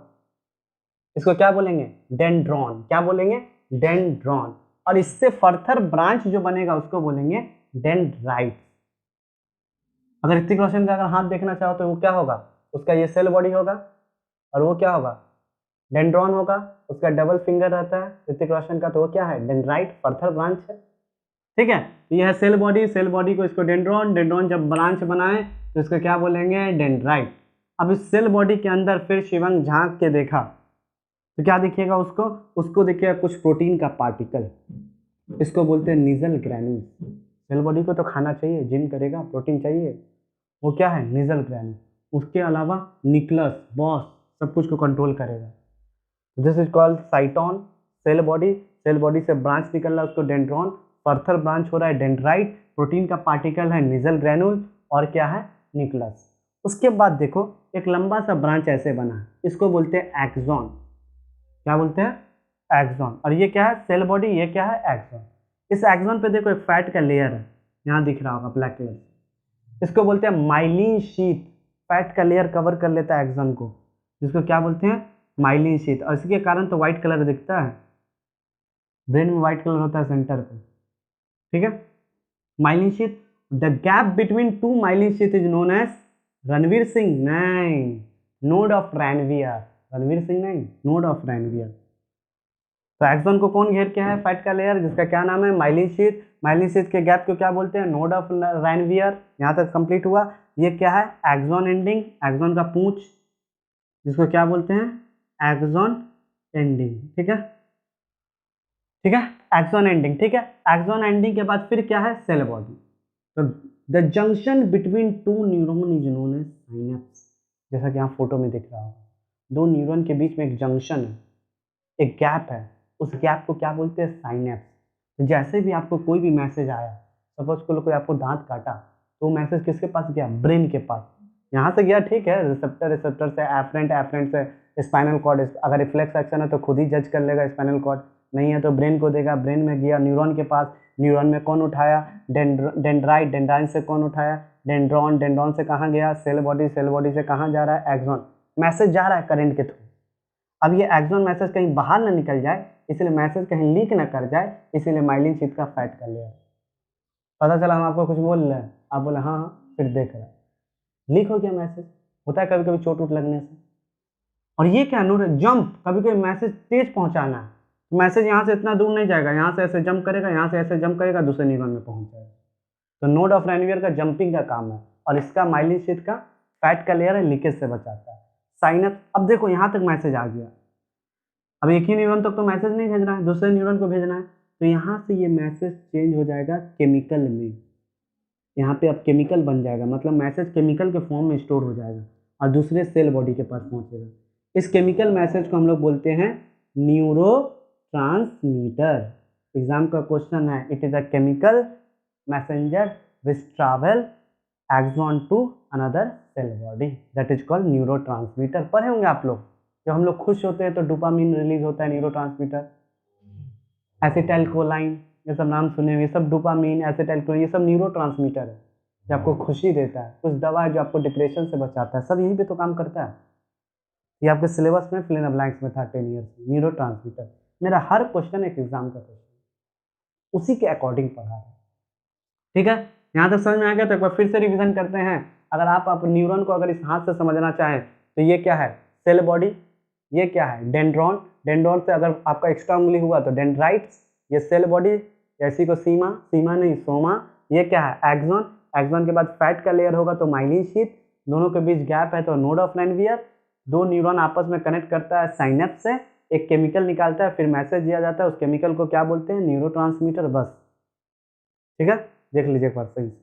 Speaker 1: इसको क्या बोलेंगे? डेंड्रॉन। क्या बोलेंगे? डेंड्रॉन। और इससे फर्दर ब्रांच जो बनेगा उसको बोलेंगे डेंड्राइट। अगर ऋतिक रोशन का अगर हाथ देखना चाहो तो वो क्या होगा? उसका ये सेल बॉडी होगा और वो क्या होगा? डेंड्रॉन होगा। उसका डबल फिंगर रहता है ऋतिक रोशन का, तो वो क्या है? डेंड्राइट, फर्दर ब्रांच है, ठीक है। तो यह है सेल बॉडी। सेल बॉडी को इसको डेंड्रॉन, डेंड्रॉन जब ब्रांच बनाए तो इसको क्या बोलेंगे? डेंड्राइट। अब इस सेल बॉडी के अंदर फिर शिवंग झांक के देखा तो क्या दिखेगा उसको? उसको दिखेगा कुछ प्रोटीन का पार्टिकल, इसको बोलते हैं निजल ग्रैन्यूल। सेल बॉडी को तो खाना चाहिए, जिम करेगा, प्रोटीन चाहिए, वो क्या है? Nissl granule. उसके अलावा न्यूक्लियस, बॉस, सब कुछ को कंट्रोल करेगा। This is called cyton. Cell body, cell body से ब्रांच निकल रहा है उसको डेंड्रॉन, फर्दर ब्रांच हो रहा है डेंड्राइट, प्रोटीन का पार्टिकल है निजल ग्रैन्यूल, और क्या है? न्यूक्लियस। उसके बाद देखो एक लंबा सा ब्रांच ऐसे बना है, इसको बोलते हैं एक्सॉन। क्या बोलते हैं? एक्सॉन। और ये क्या है? Cell body. ये क्या है? एक्सॉन। इस एक्सॉन पे देखो एक फैट का लेयर है, यहाँ दिख रहा होगा ब्लैक कलर से, इसको बोलते हैं माइलिन शीथ। फैट का लेयर कवर कर लेता है एक्सॉन को, जिसको क्या बोलते हैं? Myelin sheath. और इसके कारण तो व्हाइट कलर दिखता है, ब्रेन में व्हाइट कलर होता है सेंटर पे, ठीक है। Myelin sheath. The gap between two myelin sheath is known as Ranveer Singh, नहीं, node of Ranvier. Ranveer Singh नहीं, नोड ऑफ रैनवियर। तो एक्सॉन को कौन घेर के है? फैट का लेयर, जिसका क्या नाम है? Myelin sheath. माइलिन शीथ के गैप को क्या बोलते हैं? Node of Ranvier. यहाँ तक कंप्लीट हुआ। ये क्या है? एक्सॉन एंडिंग, एक्सॉन का पूंछ, जिसको क्या बोलते हैं? एक्सॉन एंडिंग, ठीक है, ठीक है, एक्सॉन एंडिंग, ठीक है। एक्सॉन एंडिंग के बाद फिर क्या है? Cell body. तो the junction between two neuron is known as synapse. जैसा कि यहाँ फोटो में दिख रहा हो, दो न्यूरॉन के बीच में एक जंक्शन है, एक गैप है, उस गैप को क्या बोलते हैं? साइनेप्स। तो जैसे भी आपको कोई भी मैसेज आया, सपोज कोई आपको दांत काटा, तो मैसेज किसके पास गया? ब्रेन के पास। यहाँ से गया, ठीक है, रिसेप्टर, रिसेप्टर से एफरेंट, एफरेंट से स्पाइनल कॉर्ड। अगर रिफ्लेक्स एक्शन है तो खुद ही जज कर लेगा स्पाइनल कॉर्ड, नहीं है तो ब्रेन को देगा, ब्रेन में गया न्यूरॉन के पास, न्यूरॉन में कौन उठाया? डेंड्राइट, डेंड्राइन से कौन उठाया? डेंड्रॉन, डेंड्रॉन से कहाँ गया? सेल बॉडी, सेल बॉडी से कहाँ जा रहा है? एक्सॉन। मैसेज जा रहा है करंट के थ्रू। अब ये एक्सॉन मैसेज कहीं बाहर ना निकल जाए, इसलिए मैसेज कहीं लीक ना कर जाए, इसीलिए माइलिन शीथ का फैट कर लिया। पता चला हम आपको कुछ बोल रहे हैं, आप बोले हाँ हाँ, फिर देख रहे हैं, लीक हो गया मैसेज। होता है कभी कभी चोट उठ लगने से। और ये क्या? नोट जंप, कभी कोई मैसेज तेज पहुंचाना है, मैसेज यहाँ से इतना दूर नहीं जाएगा, यहाँ से ऐसे जंप करेगा, यहाँ से ऐसे जंप करेगा, दूसरे न्यूरॉन में पहुंच जाएगा। तो नोड ऑफ रैनवियर का जंपिंग का काम है, और इसका माइलिन शीथ का फैट का लेयर है, लीकेज से बचाता है। साइनअप। अब देखो यहाँ तक मैसेज आ गया, अब एक ही न्यूरॉन तक तो मैसेज नहीं भेजना है, दूसरे न्यूरॉन को भेजना है, तो यहाँ से ये मैसेज चेंज हो जाएगा केमिकल में। यहाँ पे अब केमिकल बन जाएगा, मतलब मैसेज केमिकल के फॉर्म में स्टोर हो जाएगा और दूसरे सेल बॉडी के पास पहुँचेगा। इस केमिकल मैसेज को हम लोग बोलते हैं न्यूरो ट्रांसमीटर। एग्जाम का क्वेश्चन है, it is a chemical messenger which travel axon to another cell body, that is called neurotransmitter. पढ़े होंगे आप लोग, जब हम लोग खुश होते हैं तो डोपामिन रिलीज होता है, न्यूरोट्रांसमीटर, एसिटाइलकोलाइन, ये सब नाम सुने हुए, ये सब डोपामिन, एसिटाइलकोलाइन, ये सब न्यूरोट्रांसमीटर है जो आपको खुशी देता है। कुछ दवा है जो आपको डिप्रेशन से बचाता है, सब यहीं पे तो काम करता है। ये आपके सिलेबस में फिल इन द ब्लैंक्स में था 10 ईयर्स में, न्यूरोट्रांसमीटर। मेरा हर क्वेश्चन एक एग्जाम का क्वेश्चन, उसी के अकॉर्डिंग पढ़ा है, ठीक है। यहाँ तक समझ में आ गया? तो एक बार फिर से रिविजन करते हैं। अगर आप न्यूरॉन को अगर इस हाथ से समझना चाहें तो ये क्या है? Cell body. ये क्या है? डेंड्रॉन। डेंड्रॉन से अगर आपका एक्स्ट्रा उंगली हुआ तो डेंड्राइट्स। ये सेल बॉडी, ऐसी को सीमा, सीमा नहीं सोमा। ये क्या है? एक्सॉन। एक्सॉन के बाद फैट का लेयर होगा तो माइलिन शीथ, दोनों के बीच गैप है तो नोड ऑफ रैनवियर। दो न्यूरॉन आपस में कनेक्ट करता है साइनेप्स से, एक केमिकल निकालता है, फिर मैसेज दिया जाता है, उस केमिकल को क्या बोलते हैं? न्यूरोट्रांसमीटर। बस, ठीक है, देख लीजिए एक बार सही से।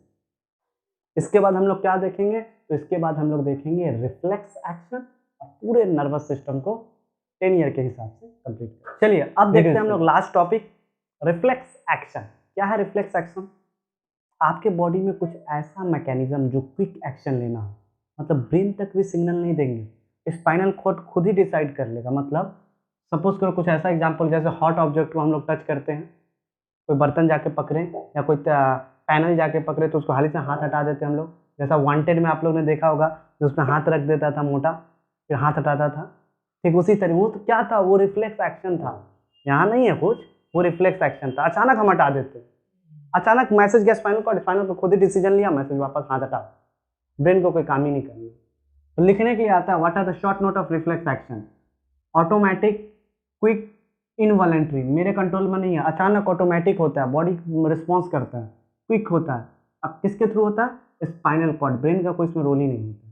Speaker 1: इसके बाद हम लोग क्या देखेंगे? तो इसके बाद हम लोग देखेंगे रिफ्लेक्स एक्शन और पूरे नर्वस सिस्टम को 10 ईयर के हिसाब से कंप्लीट कर। चलिए अब देखते हैं हम लोग लास्ट टॉपिक, रिफ्लेक्स एक्शन। क्या है रिफ्लेक्स एक्शन? आपके बॉडी में कुछ ऐसा मैकेनिज्म जो क्विक एक्शन लेना हो, मतलब ब्रेन तक भी सिग्नल नहीं देंगे, स्पाइनल कॉर्ड खुद ही डिसाइड कर लेगा। मतलब सपोज करो कुछ ऐसा एग्जांपल, जैसे हॉट ऑब्जेक्ट को हम लोग टच करते हैं, कोई बर्तन जाके पकड़े या कोई पैनल जाके पकड़े तो उसको हाली से हाथ हटा देते हैं हम लोग। जैसा वांटेड में आप लोग ने देखा होगा, जो उसमें हाथ रख देता था मोटा, फिर हाथ हटाता था। ठीक उसी तरह वो तो क्या था, वो रिफ्लेक्स एक्शन था। यहाँ नहीं है कुछ, वो रिफ्लेक्स एक्शन था। अचानक हम हटा देते, अचानक मैसेज गया स्पाइनल कॉर्ड, स्पाइनल को खुद ही डिसीजन लिया, मैसेज वापस हाथ हटा। ब्रेन को कोई काम ही नहीं करना। तो लिखने के लिए आता है, what are the short note of reflex action? Automatic, quick, involuntary. मेरे कंट्रोल में नहीं है, अचानक ऑटोमेटिक होता है, बॉडी रिस्पॉन्स करता है, क्विक होता है। अब किसके थ्रू होता है? Spinal cord. ब्रेन का कोई इसमें रोल ही नहीं होता।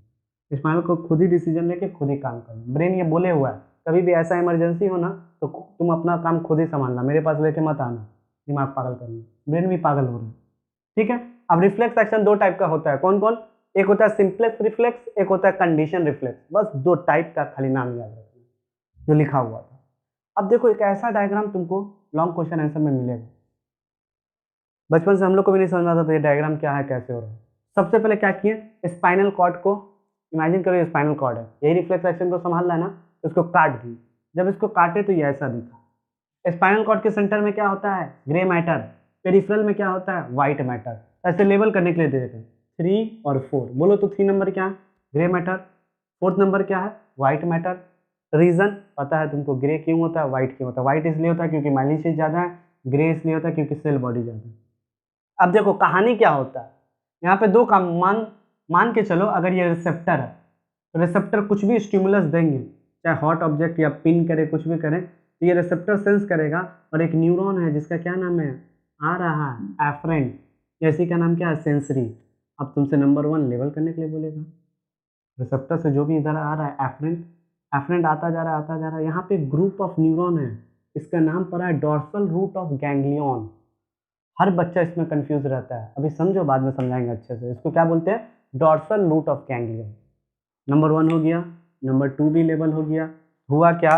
Speaker 1: स्पाइनल को खुद ही डिसीजन लेके खुद ही काम करना। ब्रेन ये बोले हुआ है, कभी भी ऐसा इमरजेंसी हो ना तो तुम अपना काम खुद ही संभालना, मेरे पास लेके मत आना, दिमाग पागल करना। ब्रेन भी पागल हो रहा है, ठीक है। अब रिफ्लेक्स एक्शन दो टाइप का होता है, कौन कौन? एक होता है सिंप्लेक्स रिफ्लेक्स, एक होता है कंडीशन रिफ्लेक्स। बस दो टाइप का खाली नाम याद रखना जो लिखा हुआ था। अब देखो, एक ऐसा डायग्राम तुमको लॉन्ग क्वेश्चन आंसर में मिलेगा। बचपन से हम लोग को भी नहीं समझ आता था ये डायग्राम क्या है, कैसे हो रहा है। सबसे पहले क्या किए, स्पाइनल कॉर्ड को इमेजिन करो, ये स्पाइनल कॉर्ड है, यही रिफ्लेक्स एक्शन को संभाल रहा है ना, तो इसको काट दी। जब इसको काटे तो ये ऐसा दिखा। स्पाइनल कॉर्ड के सेंटर में क्या होता है? Grey matter. पेरिफेरल में क्या होता है? White matter. ऐसे लेवल करने के लिए दे देते हैं 3 और 4। बोलो तो 3 नंबर क्या है? Grey matter. 4th नंबर क्या है? White matter. रीजन पता है तुमको, ग्रे क्यों होता है, व्हाइट क्यों होता है? व्हाइट इसलिए होता है क्योंकि माइलिन शेष ज़्यादा है, ग्रे इसलिए होता है क्योंकि सेल बॉडी ज़्यादा है। अब देखो कहानी क्या होता है, यहाँ पे दो काम मान के चलो। अगर ये रिसेप्टर है तो रिसेप्टर कुछ भी स्टिमुलस देंगे, चाहे हॉट ऑब्जेक्ट या पिन करे, कुछ भी करें, तो ये रिसेप्टर सेंस करेगा। और एक न्यूरॉन है जिसका क्या नाम है, आ रहा है एफरेंट, इसी का नाम क्या है? सेंसरी। अब तुमसे नंबर 1 लेवल करने के लिए बोलेगा। रिसेप्टर से जो भी इधर आ रहा है एफरेंट, एफरेंट आता जा रहा है, आता जा रहा है। यहाँ पे ग्रुप ऑफ न्यूरॉन है, इसका नाम पड़ा है डॉर्सल रूट ऑफ गैंग्लियन। हर बच्चा इसमें कंफ्यूज रहता है, अभी समझो, बाद में समझाएंगे अच्छे से। इसको क्या बोलते हैं? Dorsal root of ganglion. Number 1 हो गया, नंबर 2 भी लेवल हो गया। हुआ क्या?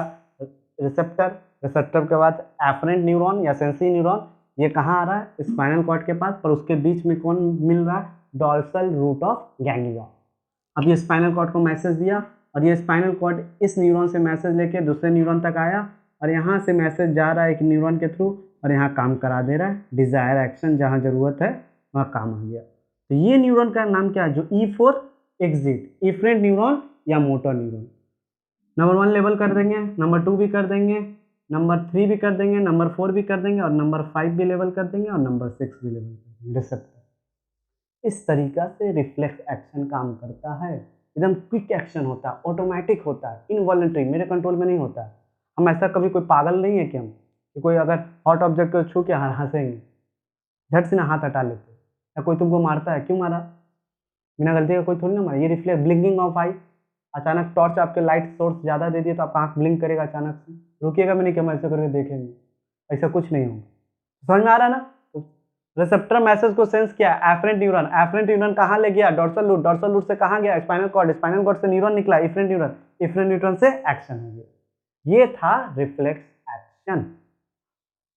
Speaker 1: रिसेप्टर, रिसेप्टर के बाद एफरेंट न्यूरॉन या सेंसरी न्यूरॉन, ये कहाँ आ रहा है? स्पाइनल कॉर्ड के पास, पर उसके बीच में कौन मिल रहा है? Dorsal root of ganglion. अब ये स्पाइनल कॉर्ड को मैसेज दिया, और ये स्पाइनल कॉर्ड इस न्यूरॉन से मैसेज लेके दूसरे न्यूरॉन तक आया, और यहाँ से मैसेज जा रहा है एक न्यूरॉन के थ्रू, और यहाँ काम करा दे रहा है। डिजायर एक्शन, जहाँ जरूरत है वहाँ काम आ गया। तो ये न्यूरॉन का नाम क्या है? जो E4 एग्जिट, इफरेंट न्यूरॉन या मोटर न्यूरॉन। नंबर 1 लेवल कर देंगे, नंबर 2 भी कर देंगे, नंबर 3 भी कर देंगे, नंबर 4 भी कर देंगे, और नंबर 5 भी लेवल कर देंगे, और नंबर 6 भी लेवल कर देंगे। रिसेप्टर इस तरीका से रिफ्लेक्स एक्शन काम करता है। एकदम क्विक एक्शन होता है, ऑटोमेटिक होता है, इनवॉलेंट्री, मेरे कंट्रोल में नहीं होता है। हम ऐसा कभी, कोई पागल नहीं है कि हम कि कोई अगर हॉट ऑब्जेक्ट को छू के हंसेंगे, झट से ना हाथ हटा लेते। या कोई तुमको मारता है, क्यों मारा? बिना गलती का कोई थोड़ी ना मारा। ये रिफ्लेक्स, ब्लिंकिंग ऑफ आई, अचानक टॉर्च आपके लाइट सोर्स ज़्यादा दे दिए तो आपका आँख ब्लिंक करेगा अचानक से, रुकिएगा भी नहीं कि हम ऐसे करके देखेंगे, ऐसा कुछ नहीं होगा। समझ में आ रहा है ना? रिसेप्टर मैसेज को सेंस किया, एफरेंट न्यूरॉन, एफरेंट न्यूरॉन कहाँ ले गया? डॉर्सल रूट, डॉर्सल रूट से कहाँ गया? स्पाइनल कॉर्ड, स्पाइनल कॉर्ड से न्यूरॉन निकला, इफरेंट न्यूरॉन, इफरेंट न्यूरॉन से एक्शन हो गया। ये था रिफ्लेक्स एक्शन।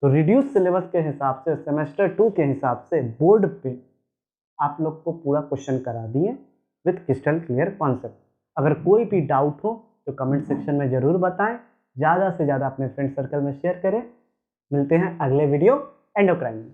Speaker 1: तो रिड्यूस सिलेबस के हिसाब से, सेमेस्टर 2 के हिसाब से बोर्ड पे आप लोग को पूरा क्वेश्चन करा दिए विथ क्रिस्टल क्लियर कॉन्सेप्ट। अगर कोई भी डाउट हो तो कमेंट सेक्शन में जरूर बताएं, ज़्यादा से ज़्यादा अपने फ्रेंड सर्कल में शेयर करें। मिलते हैं अगले वीडियो एंडोक्राइन में।